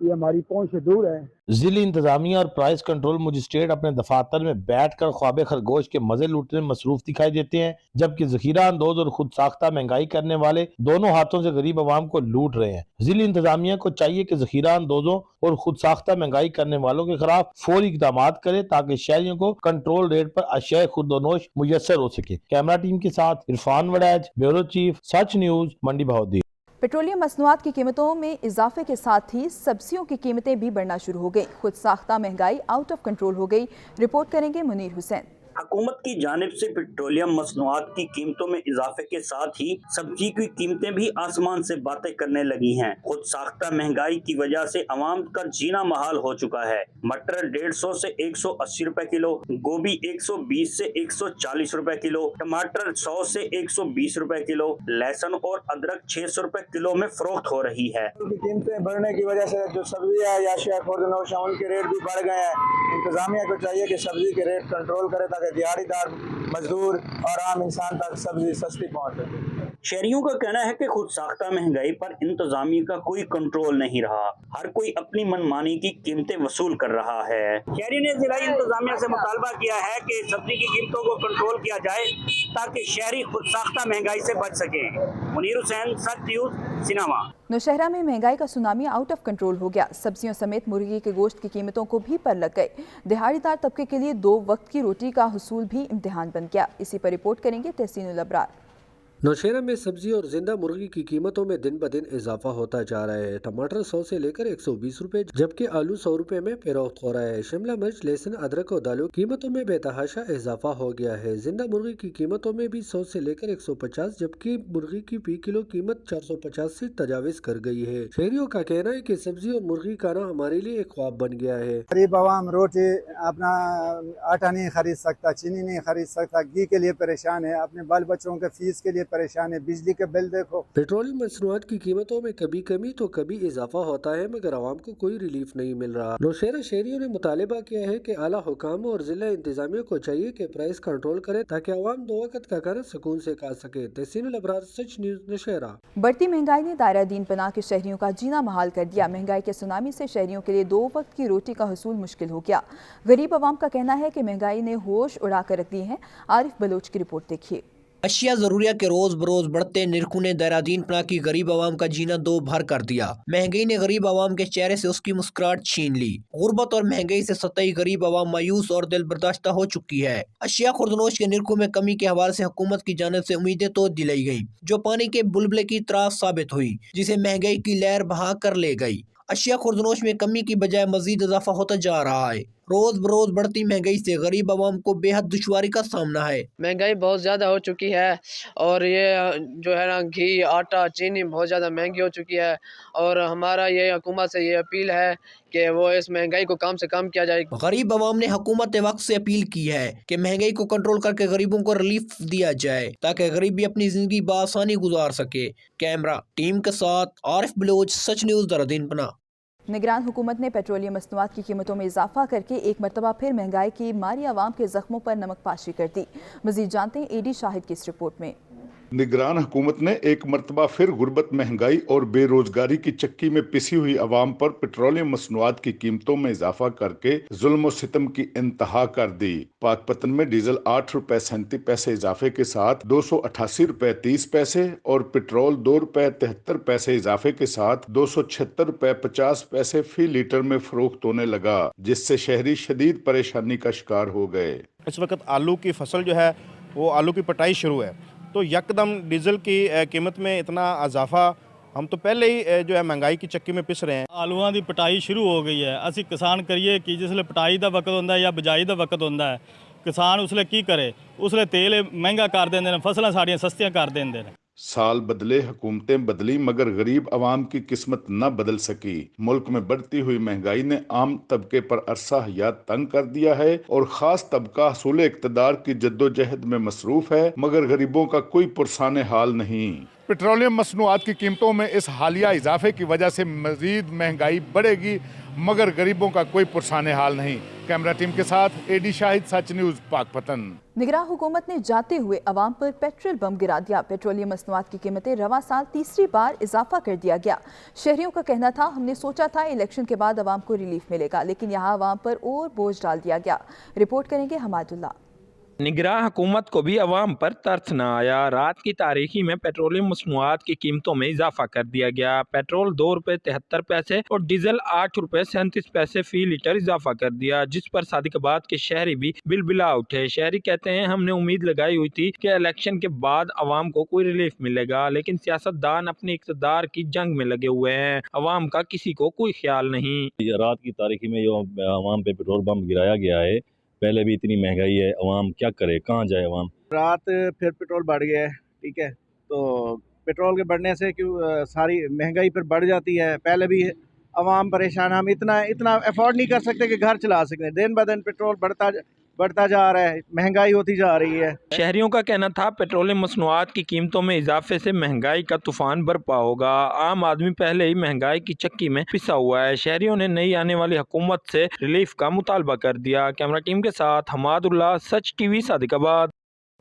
ये हमारी पहुंच से दूर है। जिला इंतजामिया और प्राइस कंट्रोल मजिस्ट्रेट अपने दफातर में बैठकर ख्वाब खरगोश के मजे लूटने में मसरूफ दिखाई देते हैं, जबकि जखीरा अंदोज और खुद साख्ता महंगाई करने वाले दोनों हाथों से गरीब आवाम को लूट रहे हैं। जिला इंतजामिया को चाहिए कि जखीरा अंदोजों और खुद साख्ता महंगाई करने वालों के खिलाफ फौरी इक़दाम करे ताकि शहरियों को कंट्रोल रेट पर अशियाए खुर्दनोश मुयस्सर हो सके। कैमरा टीम के साथ इरफान वड़ैज, ब्यूरो चीफ, सच न्यूज, मंडी बहाउद्दीन। पेट्रोलियम मसनूआत की कीमतों में इजाफे के साथ ही सब्जियों की कीमतें भी बढ़ना शुरू हो गई। खुद साख्ता महंगाई आउट ऑफ कंट्रोल हो गई। रिपोर्ट करेंगे मुनीर हुसैन। हुकूमत की जानिब से पेट्रोलियम मसनूआत की कीमतों में इजाफे के साथ ही सब्जी की कीमतें भी आसमान से बातें करने लगी हैं। खुद साख्ता महंगाई की वजह से अवाम का जीना महाल हो चुका है। मटर 150 से 180 रुपए किलो, गोभी 120 से 140 रुपए किलो, टमाटर 100 से 120 रुपए किलो, लहसुन और अदरक 600 रुपए किलो में फरोख्त हो रही है। कीमतें बढ़ने की वजह से जो सब्जियां या अशिया खुर्दनोश है उनके रेट भी बढ़ गए हैं। इंतजामिया को चाहिए कि सब्जी के रेट कंट्रोल करे ताकि दिहाड़ीदार, मजदूर और आम इंसान तक सब्जी सस्ती पहुंचे। शहरियों का कहना है कि खुद साख्ता महंगाई पर इंतजामिया का कोई कंट्रोल नहीं रहा। हर कोई अपनी मनमानी की कीमतें वसूल कर रहा है। शहरी ने जिला इंतजामिया से मुतालबा किया है कि सब्जी की कीमतों को कंट्रोल किया जाए ताकि शहरी खुद साख्ता महंगाई से बच सके। मुनीर हुसैन, सच न्यूज, सिनेमा। नौशहरा में महंगाई का सुनामी आउट ऑफ कंट्रोल हो गया। सब्जियों समेत मुर्गी के गोश्त की कीमतों को भी पर लग गए। दिहाड़ीदार तबके के लिए 2 वक्त की रोटी का हुसूल भी इम्तिहान बन गया। इसी पर रिपोर्ट करेंगे तहसीनुल अबरार। नौशेरा में सब्जी और जिंदा मुर्गी की कीमतों में दिन ब दिन इजाफा होता जा रहा है। टमाटर 100 से लेकर 120 रुपए जबकि आलू 100 रुपए में फरोख्त हो रहा है। शिमला मिर्च, लहसुन, अदरक और दालों कीमतों में बेतहाशा इजाफा हो गया है। जिंदा मुर्गी की कीमतों में भी 100 से लेकर 150 जबकि मुर्गी की फी किलो कीमत 450 से तजाविज कर गई है। शहरियों का कहना है कि सब्जी और मुर्गी खाना हमारे लिए एक ख्वाब बन गया है। गरीब आवाम रोटी अपना आटा नहीं खरीद सकता, चीनी नहीं खरीद सकता, घी के लिए परेशान है, अपने बाल बच्चों के फीस के लिए परेशान है, बिजली के बिल देखो। पेट्रोलियम मसनूआत की कीमतों में कभी कमी तो कभी इजाफा होता है मगर आवाम को कोई रिलीफ नहीं मिल रहा। नौशेरा शहरियों ने मुतालिबा किया है कि आला हुकाम और जिला इंतजामिया को चाहिए कि प्राइस कंट्रोल करे ताकि आवाम दो वक्त का खाना सुकून से खा सके। तहसीनुल अबरार, सच न्यूज़, नौशेरा। बढ़ती महंगाई ने दायरा दीन पनाह के शहरियों का जीना महाल कर दिया। महंगाई के सुनामी से शहरियों के लिए दो वक्त की रोटी का हुसूल मुश्किल हो गया। गरीब आवाम का कहना है कि महंगाई ने होश उड़ा कर रख दी है। आरिफ बलोच की रिपोर्ट देखिए। अशिया ज़रूरिया के रोज बरोज बढ़ते निरखों ने दायरादीन पनाह की गरीब आवाम का जीना दो भर कर दिया। महंगाई ने गरीब आवाम के चेहरे से उसकी मुस्कुराहट छीन ली। गुर्बत और महंगाई से सताई गरीब आवाम मायूस और दिल बर्दाश्ता हो चुकी है। अशिया खुर्दनोश के निरखों में कमी के हवाले से हुकूमत की जानिब से उम्मीदें तो दिलाई गई जो पानी के बुलबुले की त्रास साबित हुई जिसे महंगाई की लहर बहा कर ले गई। अशिया खुर्दनोश में कमी की बजाय मजीद इजाफा होता जा रहा है। रोज बरोज बढ़ती महंगाई से गरीब आवाम को बेहद दुश्वारी का सामना है। महंगाई बहुत ज़्यादा हो चुकी है और ये जो है ना घी, आटा, चीनी बहुत ज़्यादा महंगी हो चुकी है और हमारा ये हुकूमत से ये अपील है कि वो इस महंगाई को कम से कम किया जाए। गरीब आवाम ने हुकूमत वक्त से अपील की है कि महंगाई को कंट्रोल करके गरीबों को रिलीफ दिया जाए ताकि गरीब भी अपनी जिंदगी बआसानी गुजार सके। कैमरा टीम के साथ आरिफ बलोच, सच न्यूज़, दायरा-ए-दीन पनाह। निगरान हुकूमत ने पेट्रोलियम मसनूआत की कीमतों में इजाफा करके एक मरतबा फिर महंगाई की मारी आवाम के जख्मों पर नमक पाशी कर दी। मजीद जानते हैं एडी शाहिद की इस रिपोर्ट में। निगरान हुकूमत ने एक मरतबा फिर गुर्बत, महंगाई और बेरोजगारी की चक्की में पिसी हुई आवाम पर पेट्रोलियम मसनूआत की कीमतों में इजाफा करके जुल्म और सितम की इंतहा कर दी। पाकपतन में डीजल 8 रुपए 37 पैसे इजाफे के साथ 288 रुपए 30 पैसे और पेट्रोल 2 रुपए 73 पैसे इजाफे के साथ 276 रुपए 50 पैसे फी लीटर में फरोख्त होने लगा, जिससे शहरी शदीद परेशानी का शिकार हो गए। इस वक्त आलू की फसल जो है वो आलू की पटाई शुरू है तो यकदम डीजल की कीमत में इतना इजाफा, हम तो पहले ही जो है महंगाई की चक्की में पिस रहे हैं। आलूआं ਦੀ ਪਟਾਈ ਸ਼ੁਰੂ ਹੋ ਗਈ ਹੈ। ਅਸੀਂ ਕਿਸਾਨ ਕਰੀਏ ਕਿ ਜਿਸਲੇ ਪਟਾਈ ਦਾ ਵਕਤ ਹੁੰਦਾ ਹੈ ਜਾਂ ਬਿਜਾਈ ਦਾ ਵਕਤ ਹੁੰਦਾ ਹੈ, ਕਿਸਾਨ ਉਸਲੇ ਕੀ ਕਰੇ? ਉਸਲੇ ਤੇਲ ਮਹਿੰਗਾ ਕਰ ਦਿੰਦੇ ਨੇ, ਫਸਲਾਂ ਸਾਡੀਆਂ ਸਸਤੀਆਂ ਕਰ ਦਿੰਦੇ ਨੇ। साल बदले, हुकूमतें बदली मगर गरीब आवाम की किस्मत न बदल सकी। मुल्क में बढ़ती हुई महंगाई ने आम तबके पर अरसा हयात तंग कर दिया है और खास तबका हसूल इक़्तिदार की जद्दोजहद में मसरूफ है मगर गरीबों का कोई पुरसाने हाल नहीं। पेट्रोलियम मसनूआत की कीमतों में इस हालिया इजाफे की वजह से मजीद महंगाई बढ़ेगी मगर गरीबों का कोई पुरसाने हाल नहीं। कैमरा टीम के साथ एडी शाहिद, सच न्यूज़, पाकपतन। निगरान हुकूमत ने जाते हुए अवाम पर पेट्रोल बम गिरा दिया। पेट्रोलियम मसनूआत की कीमतें रवा साल तीसरी बार इजाफा कर दिया गया। शहरियों का कहना था, हमने सोचा था इलेक्शन के बाद अवाम को रिलीफ मिलेगा लेकिन यहाँ अवाम पर और बोझ डाल दिया गया। रिपोर्ट करेंगे हमादुल्ला। निगरान हुकूमत को भी अवाम पर तरस न आया। रात की तारीखी में पेट्रोलियम मसनूआत की कीमतों में इजाफा कर दिया गया। पेट्रोल 2 रुपए 73 पैसे और डीजल 8 रुपए 37 पैसे फी लीटर इजाफा कर दिया, जिस पर सादिकाबाद के शहरी भी बिलबिला उठे। शहरी कहते हैं, हमने उम्मीद लगाई हुई थी कि इलेक्शन के बाद अवाम को कोई रिलीफ मिलेगा लेकिन सियासतदान अपने इक़्तिदार की जंग में लगे हुए हैं। अवाम का किसी को कोई ख्याल नहीं। रात की तारीखी में जो अवाम पे पेट्रोल बम गिराया गया है, पहले भी इतनी महंगाई है, अवाम क्या करे, कहाँ जाए अवाम। रात फिर पेट्रोल बढ़ गया है, ठीक है, तो पेट्रोल के बढ़ने से क्यों सारी महंगाई फिर बढ़ जाती है। पहले भी अवाम परेशान, हम इतना अफोर्ड नहीं कर सकते कि घर चला सकते। दिन ब दिन पेट्रोल बढ़ता जा रहा है, महंगाई होती जा रही है। शहरियों का कहना था, पेट्रोलियम मसनूआत की कीमतों में इजाफे से महंगाई का तूफान बरपा होगा। आम आदमी पहले ही महंगाई की चक्की में पिसा हुआ है। शहरियों ने नई आने वाली हुकूमत से रिलीफ का मुतालबा कर दिया। कैमरा टीम के साथ हमादुल्ला, सच टीवी, सादिकाबाद।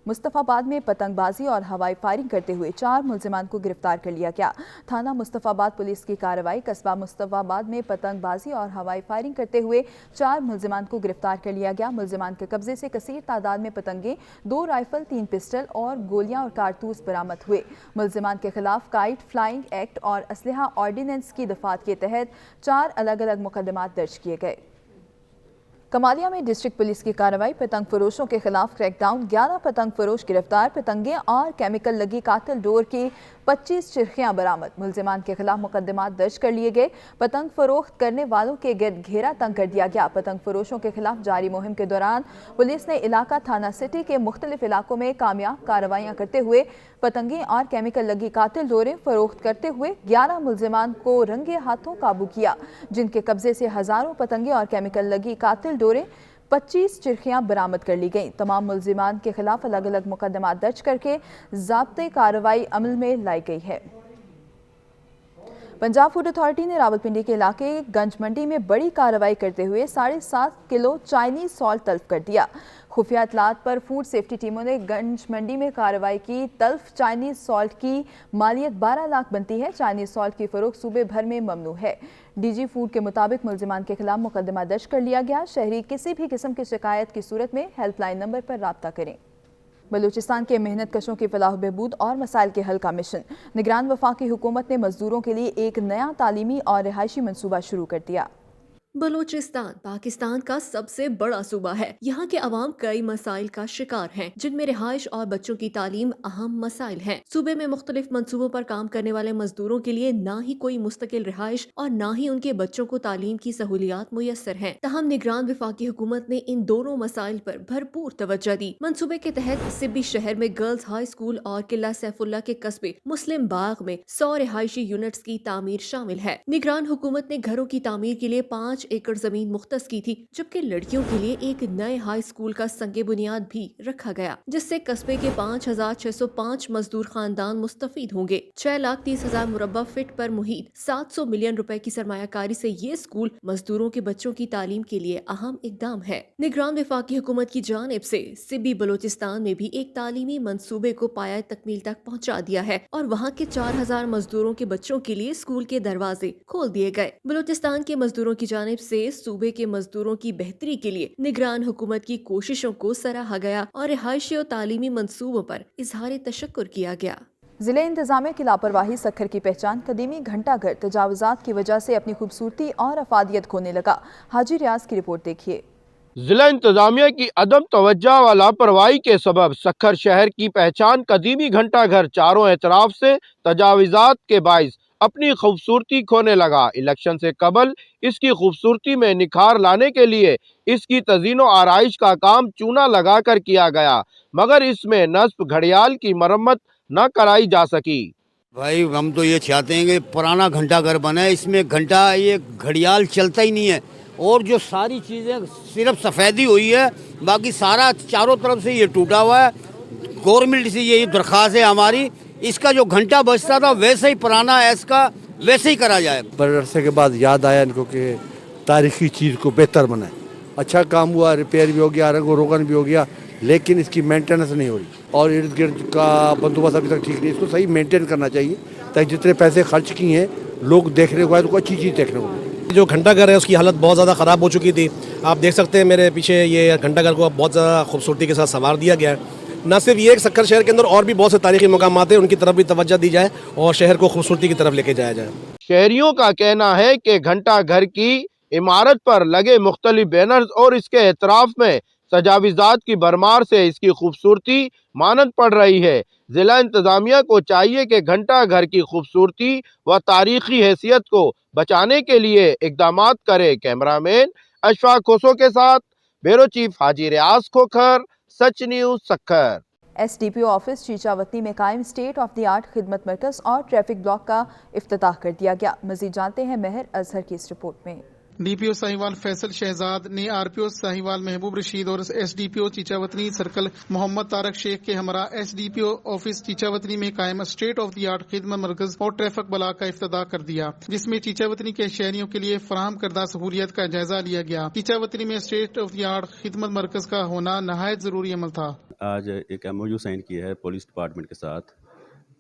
मुस्तफ़ाबाद में पतंगबाजी और हवाई फायरिंग करते हुए 4 मुलजिमान को गिरफ्तार कर लिया गया। थाना मुस्तफ़ाबाद पुलिस की कार्रवाई। कस्बा मुस्तफ़ाबाद में पतंगबाजी और हवाई फायरिंग करते हुए 4 मुलजिमान को गिरफ्तार कर लिया गया। मुलजिमान के कब्जे से कसीर तादाद में पतंगे, 2 राइफल, 3 पिस्टल और गोलियां और कारतूस बरामद हुए। मुलजिमान के खिलाफ काइट फ्लाइंग एक्ट और असलहा ऑर्डिनेंस की दफात के तहत 4 अलग अलग मुकदमात दर्ज किए गए। कमालिया में डिस्ट्रिक्ट पुलिस की कार्रवाई, पतंग फरोशों के खिलाफ क्रैकडाउन, 11 पतंग फरोश गिरफ्तार, पतंगे और केमिकल लगी कातिल डोर की 25 चिरखियां बरामद, मुलजिमान के खिलाफ मुकदमात दर्ज कर लिए गए। पतंग फरोख्त करने वालों के गिर्द घेरा तंग कर दिया गया। पतंग फरोशों के खिलाफ जारी मुहिम के दौरान पुलिस ने इलाका थाना सिटी के मुख्तलिफ इलाकों में कामयाब कार्रवाइयां करते हुए पतंगे और केमिकल लगी कातिल डोरें फरोख्त करते हुए 11 मुलजिमान को रंगे हाथों काबू किया, जिनके कब्जे से हजारों पतंगे और केमिकल लगी कातिल डोरें 25 चिरखियां बरामद कर ली गईं। तमाम मुलजिमान के खिलाफ अलग अलग मुकदमात दर्ज करके ज़ाब्ते कार्रवाई अमल में लाई गई है। पंजाब फूड अथॉरिटी ने रावलपिंडी के इलाके गंज मंडी में बड़ी कार्रवाई करते हुए 7.5 किलो चाइनीज सॉल्ट तल्फ कर दिया। खुफिया इतलात पर फूड सेफ्टी टीमों ने गंज मंडी में कार्रवाई की। तल्फ चाइनीज सॉल्ट की मालियत 12 लाख बनती है। चाइनीज सॉल्ट की फरोख्त सूबे भर में ममनू है। डीजी फूड के मुताबिक मुलजिमान के खिलाफ मुकदमा दर्ज कर लिया गया। शहरी किसी भी किस्म की शिकायत की सूरत में हेल्पलाइन नंबर पर राब्ता करें। बलूचिस्तान के मेहनत कशों की फलाह बहबूद और मसाइल के हल का मिशन, निगरान वफाकी हुकूमत ने मजदूरों के लिए एक नया तालीमी और रिहायशी मंसूबा शुरू कर दिया। बलूचिस्तान पाकिस्तान का सबसे बड़ा सूबा है। यहाँ के अवाम कई मसाइल का शिकार हैं, जिनमें रिहाइश और बच्चों की तालीम अहम मसाइल हैं। सूबे में मुख्तलिफ मंसूबों पर काम करने वाले मजदूरों के लिए ना ही कोई मुस्तकिल रिहाइश और ना ही उनके बच्चों को तालीम की सहूलियात मुयस्सर हैं। तहम निगरान वफाकी हुकूमत ने इन दोनों मसाइल पर भरपूर तवज्जो दी। मंसूबे के तहत सिब्बी शहर में गर्ल्स हाई स्कूल और किला सैफुल्ला के कस्बे मुस्लिम बाग में 100 रिहायशी यूनिट्स की तामीर शामिल है। निगरान हुकूमत ने घरों की तामीर के लिए 5 एकड़ जमीन मुख्तस की थी, जबकि लड़कियों के लिए एक नए हाई स्कूल का संगे बुनियाद भी रखा गया, जिससे कस्बे के 5,605 मजदूर खानदान मुस्तफीद होंगे। 6,30,000 मुरब्बा फीट पर मुहित 700 मिलियन रुपए की सरमायाकारी से ये स्कूल मजदूरों के बच्चों की तालीम के लिए अहम इकदाम है। निगरान वफाकी हुकूमत की जानिब से सिब्बी बलोचिस्तान में भी एक तालीमी मंसूबे को पाया तकमील तक पहुँचा दिया है और वहाँ के 4,000 मजदूरों के बच्चों के लिए स्कूल के दरवाजे खोल दिए गए। बलोचिस्तान के मजदूरों की जानिब से सूबे के मजदूरों की बेहतरी के लिए निगरान हुकूमत की कोशिशों को सराहा गया और रिहायशी और तालीमी मंसूबों पर इजहार तशक्कुर किया गया। जिले इंतजामिया की लापरवाही सखर की पहचान, कदीमी घंटाघर तजावुजात की वजह से अपनी खूबसूरती और अफादियत खोने लगा। हाजी रियाज की रिपोर्ट देखिए। जिला इंतजामिया की अदम तवज्जो व लापरवाही के सबब सखर शहर की पहचान कदीमी घंटाघर चारों एतराफ से तजावुजात के बाइस अपनी खूबसूरती खोने लगा। इलेक्शन से कबल इसकी खूबसूरती में निखार लाने के लिए इसकी तज़ीनो आराइश का काम चूना लगाकर किया गया, मगर इसमें नस्ब घड़ियाल की मरम्मत न कराई जा सकी। भाई हम तो ये चाहते हैं कि पुराना घंटा घर बना है, इसमें घंटा ये घड़ियाल चलता ही नहीं है और जो सारी चीज़ें सिर्फ सफ़ेदी हुई है, बाकी सारा चारों तरफ से ये टूटा हुआ है। गवर्नमेंट से यही दरख्वास्त है हमारी, इसका जो घंटा बजता था वैसे ही पुराना है, इसका वैसे ही करा जाए। बड़े अरसे के बाद याद आया इनको कि तारीखी चीज़ को बेहतर बनाए। अच्छा काम हुआ, रिपेयर भी हो गया, रंगो रोगन भी हो गया, लेकिन इसकी मेंटेनेंस नहीं हो रही और इर्द गिर्द का बंदोबस्त अभी तक ठीक नहीं। इसको सही मेंटेन करना चाहिए ताकि जितने पैसे खर्च किए हैं लोग देखने को आए तो अच्छी चीज़ देखने को। जो घंटाघर है उसकी हालत बहुत ज़्यादा ख़राब हो चुकी थी। आप देख सकते हैं मेरे पीछे ये घंटाघर को बहुत ज़्यादा खूबसूरती के साथ संवार दिया गया है। न सिर्फ ये सखर शहर के अंदर और भी बहुत से तारीखी मकामात हैं, उनकी तरफ भी तवज्जो दी जाए और शहर को खूबसूरती की तरफ लेके जाया जाए। शहरियों का कहना है कि घंटा घर की इमारत पर लगे मुख्तलिफ बैनर्स और इसके एतराफ में तजावीज़ात की भरमार से इसकी खूबसूरती मानद पड़ रही है। जिला इंतजामिया को चाहिए कि घंटा घर की खूबसूरती व तारीखी हैसियत को बचाने के लिए इकदाम करे। कैमरामैन अशफाक खोसो के साथ bureau chief Haji Riyaz Khokhar, Sach news Sukkur. SDPO office Chichawatni में कायम स्टेट ऑफ द आर्ट खिदमत मरकज और ट्रैफिक ब्लॉक का इफ्तिताह कर दिया गया। मजीद जानते हैं महर अजहर की इस रिपोर्ट में। डीपीओ साहिवाल फैसल शहजाद ने आरपीओ साहिवाल महबूब रशीद और एसडीपीओ चीचावतनी सर्कल मोहम्मद तारक शेख के हमरा एसडीपीओ ऑफिस चीचावतनी में कायम स्टेट ऑफ द आर्ट खिदमत मरकज और ट्रैफिक ब्लॉक का इफ्तिताह कर दिया, जिसमें चीचावतनी के शहरियों के लिए फराहम करदा सहूलियत का जायजा लिया गया। चीचावतनी में स्टेट ऑफ द आर्ट खिदमत मरकज का होना नहायत जरूरी अमल था। आज एक MOU साइन किया है पुलिस डिपार्टमेंट के साथ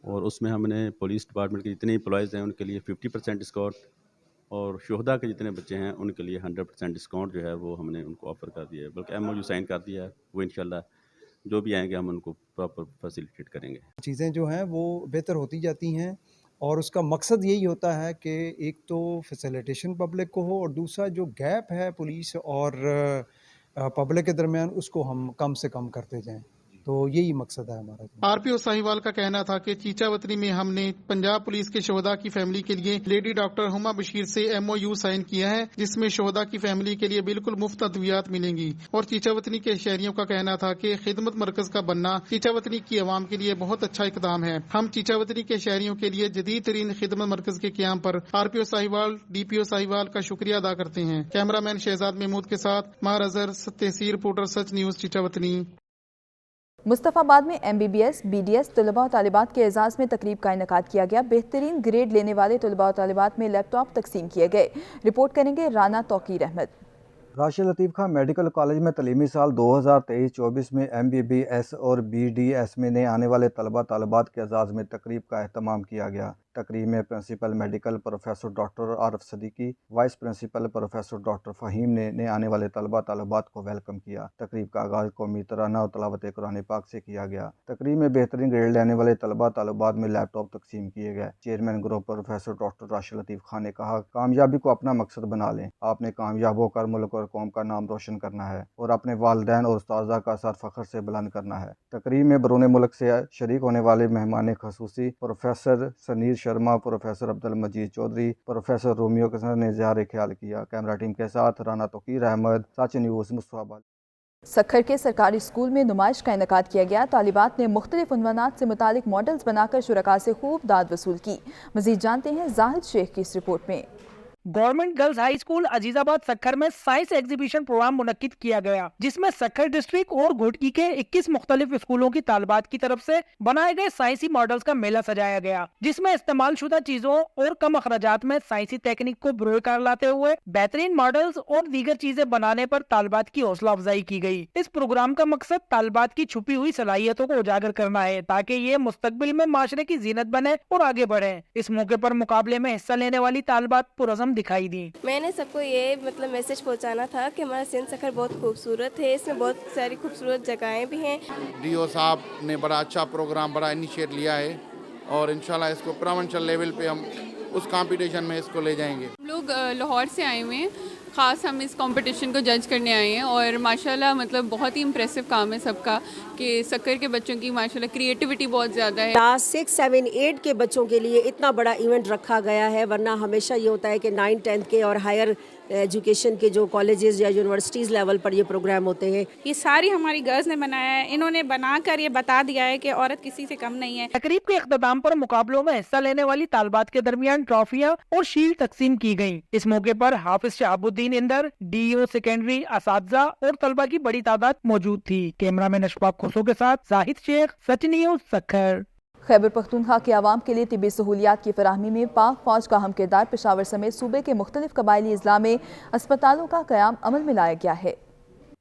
और उसमें हमने पुलिस डिपार्टमेंट के जितने एम्प्लॉयज़ हैं उनके लिए 50% डिस्काउंट और शोहदा के जितने बच्चे हैं उनके लिए 100% डिस्काउंट जो है वो हमने उनको ऑफ़र कर दिया है, बल्कि MOU साइन कर दिया है। वो इंशाल्लाह जो भी आएंगे हम उनको प्रॉपर फैसिलिटेट करेंगे। चीज़ें जो हैं वो बेहतर होती जाती हैं और उसका मकसद यही होता है कि एक तो फैसिलिटेशन पब्लिक को हो और दूसरा जो गैप है पुलिस और पब्लिक के दरमियान उसको हम कम से कम करते जाएं, तो यही मकसद है हमारा। आरपीओ साहिवाल का कहना था कि चीचावतनी में हमने पंजाब पुलिस के शोहदा की फैमिली के लिए लेडी डॉक्टर हुमा बशीर से MOU साइन किया है, जिसमें शोहदा की फैमिली के लिए बिल्कुल मुफ्त अद्वियात मिलेंगी। और चीचावतनी के शहरियों का कहना था कि खिदमत मरकज का बनना चीचावतनी की आवाम के लिए बहुत अच्छा इकदाम है। हम चीचावतनी के शहरियों के लिए जदीद तरीन खिदमत मरकज के क्याम पर आरपीओ साहिवाल, DPO साहिवाल का शुक्रिया अदा करते हैं। कैमरामैन शहजाद महमूद के साथ मार अजहर, तहसीर रिपोर्टर, सच न्यूज, चीचावतनी। मुस्तफाबाद में MBBS, BDS तलबा और तालिबात के एजाज़ में तकरीब का इनेकाद किया गया। बेहतरीन ग्रेड लेने वाले तलबा और तालिबात में लैपटॉप तकसीम किए गए। रिपोर्ट करेंगे राना तौकीर अहमद। राशिद लतीफ़ खान मेडिकल कॉलेज में तलीमी साल 2023-24 में MBBS और BDS में आने वाले तलबा तालिबात के एजाज़ में तकरीब का अहतमाम किया गया। तकरीब में principal medical professor doctor Arif Siddiqui, vice principal professor doctor Fahim ने आने वाले तलबा तालिबात को वेलकम किया। तकरीब का आगाज़ कौमी तराना और तलावत कुरान पाक से किया गया। तकरीब में बेहतरीन ग्रेड लेने वाले तलबा तालिबात में लैपटॉप तकसीम किए गए। Chairman group professor doctor Rashid Latif Khan ने कहा, कामयाबी को अपना मकसद बना लें। आपने कामयाब होकर मुल्क और कौम का नाम रोशन करना है और अपने वालिदैन और उस्ताज़ा का सर फ़ख्र से बुलंद करना है। तकरीब में बरूने मुल्क से शरीक होने वाले मेहमान खसूसी प्रोफेसर सनीर शर्मा, प्रोफेसर अब्दुल मजीद चौधरी, प्रोफेसर रोमियो के ने इज़हार ख्याल किया। कैमरा टीम के साथ राना तौकीर अहमद, सच न्यूज़, मुस्तफाबाद। सखर के सरकारी स्कूल में नुमाइश का इनेकाद किया गया। तालिबात ने मुख्तलिफ उन्वानात से मुतालिक मॉडल्स बनाकर शुरका से खूब दाद वसूल की। मजीद जानते हैं जाहिद शेख की इस रिपोर्ट में। Government girls high school Azizabad Sukkur में साइंस एग्जीबिशन प्रोग्राम मुनक्किद किया गया, जिसमें सखर डिस्ट्रिक्ट और घोटकी के 21 मुख्तलिफ स्कूलों की तालिबात की तरफ से बनाए गए साइंसी मॉडल्स का मेला सजाया गया, जिसमें इस्तेमाल शुदा चीजों और कम अखराजात में साइंसी टेक्निक को बुरे कर लाते हुए बेहतरीन मॉडल्स और दीगर चीजें बनाने पर तालिबात की हौसला अफजाई की गई। इस प्रोग्राम का मकसद तालिबात की छुपी हुई सलाहियतों को उजागर करना है, ताकि ये मुस्तकबिल में माशरे की जीनत बने और आगे बढ़े। इस मौके पर मुकाबले में हिस्सा लेने वाली तालिबात पुरअज़म दिखाई दी। मैंने सबको ये मैसेज पहुंचाना था कि हमारा सिंध सखर बहुत खूबसूरत है, इसमें बहुत सारी खूबसूरत जगहें भी हैं। DO साहब ने बड़ा अच्छा प्रोग्राम, बड़ा इनिशिएट लिया है और इंशाल्लाह इसको प्रोविंशियल लेवल पे हम उस कंपटीशन में इसको ले जाएंगे। हम लोग लाहौर से आए हुए हैं, ख़ास हम इस कंपटीशन को जज करने आए हैं और माशाल्लाह बहुत ही इम्प्रेसिव काम है सबका कि सकर के बच्चों की माशाल्लाह क्रिएटिविटी बहुत ज़्यादा है। क्लास 6, 7, 8 के बच्चों के लिए इतना बड़ा इवेंट रखा गया है, वरना हमेशा ये होता है कि 9, 10 के और हायर एजुकेशन के जो कॉलेजेस या यूनिवर्सिटीज़ लेवल पर ये प्रोग्राम होते हैं। ये सारी हमारी गर्ल्स ने बनाया है, इन्होंने बनाकर ये बता दिया है कि औरत किसी से कम नहीं है। तकरीब के इख्तिताम पर मुकाबलों में हिस्सा लेने वाली तालिबात के दरमियान ट्रॉफियां और शील्ड तकसीम की गयी। इस मौके पर हाफिज शहाबुद्दीन इंदर, DO सेकेंडरी, असातिज़ा और तलबा की बड़ी तादाद मौजूद थी। कैमरामैन अशफाक खुसरो के साथ जाहिद शेख, सच न्यूज़, सखर। खैबर पख्तूनख्वा के आवाम के लिए तिब्बी सहूलियात की फराहमी में पाक फौज का अहम किरदार। पेशावर समेत सूबे के मुख्तलिफ कबायली अजला में अस्पतालों का क़याम अमल में लाया गया है।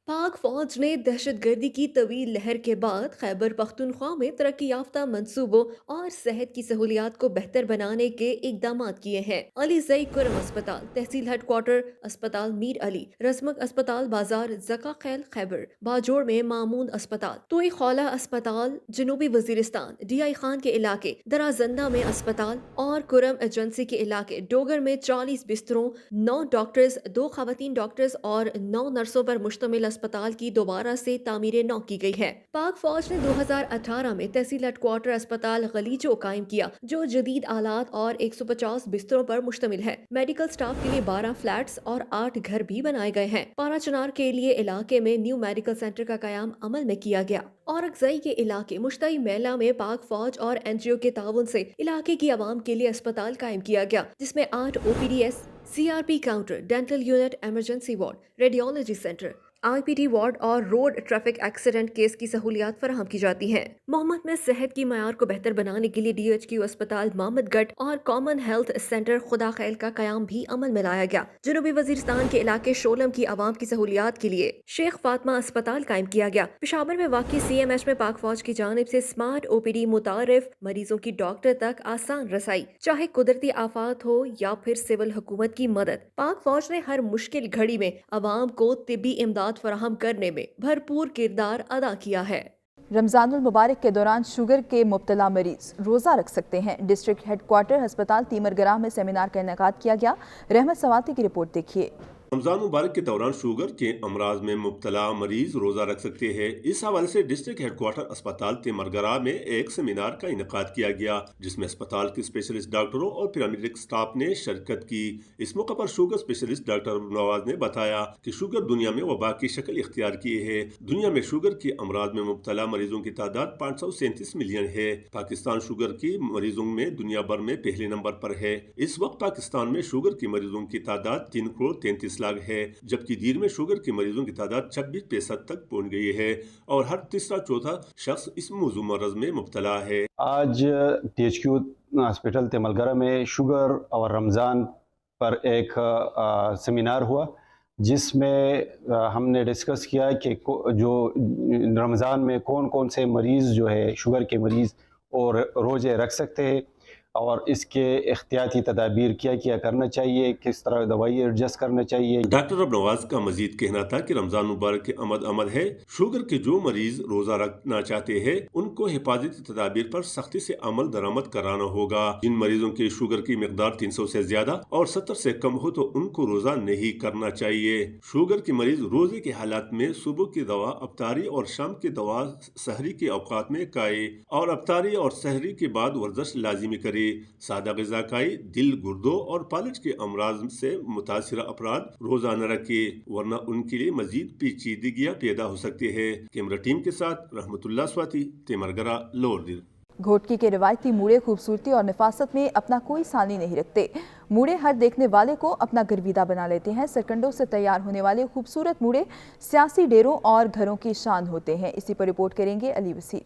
पाक फौज ने दहशत गर्दी की तवील लहर के बाद खैबर पख्तूनख्वा में तरक्की याफ्ता मंसूबों और सेहत की सहूलियात को बेहतर बनाने के इकदाम किए हैं। अली ज़ई कुरम अस्पताल, तहसील हेडक्वार्टर अस्पताल मीर अली, रस्मक अस्पताल बाजार जका खैल खैबर, बाजोड़ में मामून अस्पताल, तोई खौला अस्पताल जनूबी वजीरिस्तान, DI खान के इलाके दराजंदा में अस्पताल और कुरम एजेंसी के इलाके डोगर में 40 बिस्तरों, 9 डॉक्टर्स, 2 खवातीन डॉक्टर्स और 9 नर्सों पर मुश्तमिल अस्पताल की दोबारा से तामीर नौ की गई है। पाक फौज ने 2018 में तहसील हेडक्वार्टर अस्पताल गलीचो कायम किया, जो जदीद आलात और 150 बिस्तरों पर मुश्तमिल है। मेडिकल स्टाफ के लिए 12 फ्लैट्स और 8 घर भी बनाए गए हैं। पारा चनार के लिए इलाके में न्यू मेडिकल सेंटर का कयाम अमल में किया गया। और अगजई के इलाके मुश्तई मेला में पाक फौज और NGO के ताउन से इलाके की आवाम के लिए अस्पताल कायम किया गया, जिसमें 8 OPDS, CRP counter, dental unit, emergency ward, radiology centre, IPD ward और रोड ट्रैफिक एक्सीडेंट केस की सहूलियात फराहम की जाती हैं। मोहम्मद में सेहत की मयार को बेहतर बनाने के लिए DHQ अस्पताल मोहम्मदगढ़ और कॉमन हेल्थ सेंटर खुदा खैल का कयाम भी अमल में लाया गया। जनूबी वजीरिस्तान के इलाके शोलम की आवाम की सहूलियात के लिए शेख फातिमा अस्पताल कायम किया गया। पेशावर में वाक़ई CMH में पाक फौज की जानिब से स्मार्ट OPD मुतारिफ, मरीजों की डॉक्टर तक आसान रसाई, चाहे कुदरती आफात हो या फिर सिविल हुकूमत की मदद। पाक फौज ने हर मुश्किल घड़ी में आवाम को तिब्बी इमदाद फराहम करने में भरपूर किरदार अदा किया है। रमजानुल मुबारक के दौरान शुगर के मुब्तला मरीज रोज़ा रख सकते हैं। डिस्ट्रिक्ट हेडक्वार्टर अस्पताल तीमरगराह में सेमिनार का इनेकाद किया गया। रहमत सवाती की रिपोर्ट देखिए। रमजान मुबारक के दौरान शुगर के अमराज में मुब्तला मरीज रोजा रख सकते हैं। इस हवाले से डिस्ट्रिक्ट हेडक्वार्टर अस्पताल तिमरगरा में एक सेमिनार का इनेकाद किया गया, जिसमें अस्पताल के स्पेशलिस्ट डॉक्टरों और पैरामेडिक स्टाफ ने शिरकत की। इस मौके पर शुगर स्पेशलिस्ट डॉक्टर नवाज ने बताया कि शुगर दुनिया में वबा की शक्ल इख्तियार किए है। दुनिया में शुगर के अमराज में मुब्तला मरीजों की तादाद 537 मिलियन है। पाकिस्तान शुगर की मरीजों में दुनिया भर में पहले नंबर पर है। इस वक्त पाकिस्तान में शुगर के मरीजों की तादाद 3 करोड़ 33 लाख है, जबकि दीर में शुगर के मरीजों की तादाद 26% तक पहुंच गई है और हर तीसरा चौथा शख्स इस मौजू मरज में मुब्तला है। आज THQ हॉस्पिटल तिमलगरा में शुगर और रमज़ान पर एक सेमिनार हुआ, जिसमें हमने डिस्कस किया कि जो रमज़ान में कौन कौन से मरीज़ जो है शुगर के मरीज़ और रोज़े रख सकते हैं और इसके एहतियाती तदाबीर क्या करना चाहिए, किस तरह दवाई एडजस्ट करना चाहिए। डॉक्टर नवाज का मजीद कहना था कि रमजान मुबारक के आमद है। शुगर के जो मरीज रोजा रखना चाहते हैं उनको हिफाजती तदाबीर पर सख्ती से अमल दरामद कराना होगा। जिन मरीजों की शुगर की मकदार 300 से ज्यादा और 70 से कम हो तो उनको रोजा नहीं करना चाहिए। शुगर के मरीज रोजे के हालात में सुबह की दवा, अफ्तारी और शाम की दवा सहरी के औकात में खाए और अफ्तारी और सहरी के बाद वर्जिश लाजिमी करे। सादा ग़िज़ा खाई, दिल, गुर्दों और पालिज के अमराज से मुतासिर अफराद रोजा न रखे, वरना उनके लिए मजीद पेचीदगियाँ पैदा हो सकती है। कैमरा टीम के साथ रहमतुल्लाह स्वाति, तिमरगरा, लोअर। घोटकी के रिवायती मूड़े खूबसूरती और नफासत में अपना कोई सानी नहीं रखते। मूड़े हर देखने वाले को अपना गर्विदा बना लेते हैं। सरकंडों से तैयार होने वाले खूबसूरत मूड़े सियासी डेरों और घरों की शान होते हैं। इसी पर रिपोर्ट करेंगे अली वसीर।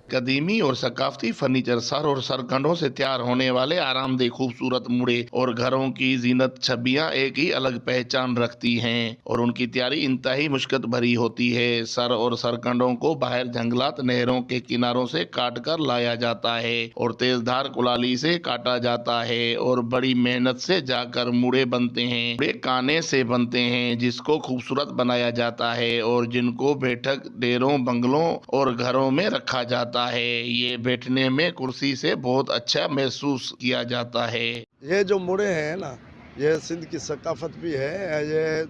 कदीमी और सकाफती फर्नीचर सर और सरकंडों से तैयार होने वाले आरामदेह खूबसूरत मुड़े और घरों की जीनत छबियां एक ही अलग पहचान रखती हैं और उनकी तैयारी इंतहाई मुश्किल भरी होती है। सर और सरकंडों को बाहर जंगलात, नहरों के किनारों से काट कर लाया जाता है और तेजधार कुलाली से काटा जाता है और बड़ी मेहनत से जाकर मुड़े बनते हैं। मुड़े काने से बनते हैं जिसको खूबसूरत बनाया जाता है और जिनको बैठक डेरों, बंगलों और घरों में रखा जाता है। ये बैठने में कुर्सी से बहुत अच्छा महसूस किया जाता है। ये जो मुड़े हैं ना, ये सिंध की सकाफत भी है। ये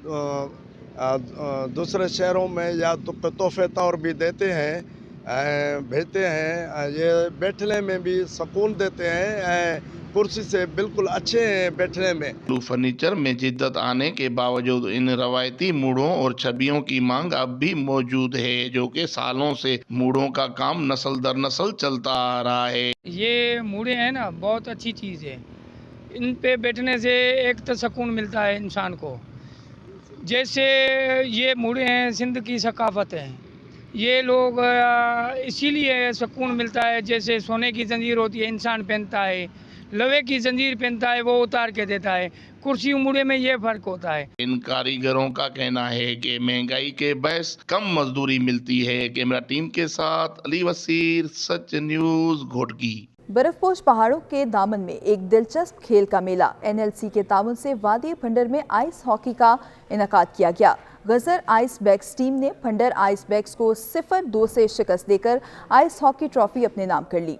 दूसरे शहरों में या तो तोहफे तौर भी देते हैं, भेजते हैं। ये बैठने में भी सुकून देते हैं, कुर्सी से बिल्कुल अच्छे हैं बैठने में। फर्नीचर में जिद्दत आने के बावजूद इन रवायती मूड़ों और छबियों की मांग अब भी मौजूद है, जो कि सालों से मूड़ों का काम नस्ल दर नस्ल चलता आ रहा है। ये मूड़े हैं ना, बहुत अच्छी चीज़ है। इन पे बैठने से एक तो सुकून मिलता है इंसान को। जैसे ये मूड़े हैं, सिंध की सकाफत है। ये लोग इसीलिए सुकून मिलता है। जैसे सोने की जंजीर होती है, इंसान पहनता है, लोहे की जंजीर पहनता है, वो उतार के देता है। कुर्सी मुड़े में ये फर्क होता है। इन कारीगरों का कहना है कि महंगाई के बहस कम मजदूरी मिलती है। कैमरा टीम के साथ अली वसीर, सच न्यूज, घोटकी। बर्फपोश पहाड़ों के दामन में एक दिलचस्प खेल का मेला NLC के ताउन से वादी फंडर में आइस हॉकी का इनेकाद किया गया। गजर आइस बैग्स टीम ने फंडर आइस बैग्स को 0-2 से शिकस्त देकर आइस हॉकी ट्रॉफी अपने नाम कर ली।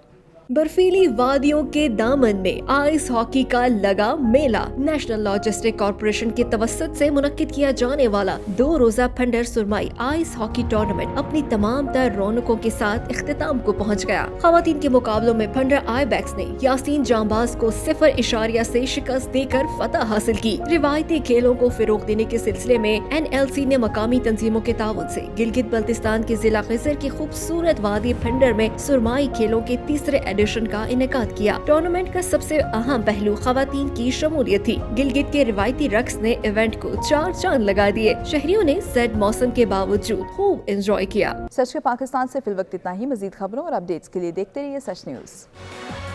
बर्फीली वादियों के दामन में आइस हॉकी का लगा मेला। नेशनल लॉजिस्टिक कॉर्पोरेशन के तवस्सुत से मुनक्किद किया जाने वाला 2 रोजा funder surmai ice hockey tournament अपनी तमाम तर रौनकों के साथ इख्तिताम को पहुंच गया। खवातीन के मुकाबलों में फंडर आई बैग्स ने यासीन जांबाज को 0 से शिकस्त देकर फतह हासिल की। रिवायती खेलों को फिरोग देने के सिलसिले में NLC ने मकामी तंजीमों के ताउन से गिलगित बल्तिस्तान के जिला खिजर की खूबसूरत वादी फंडर में सुरमाई खेलों के तीसरे एडिशन का इनेकाद किया। टूर्नामेंट का सबसे अहम पहलू खवातीन की शमूलियत थी। गिलगित के रिवायती रक्स ने इवेंट को 4 चांद लगा दिए। शहरियों ने सर्द मौसम के बावजूद खूब एंजॉय किया। सच के पाकिस्तान से फिल वक्त इतना ही। मजीद खबरों और अपडेट्स के लिए देखते रहिए सच न्यूज।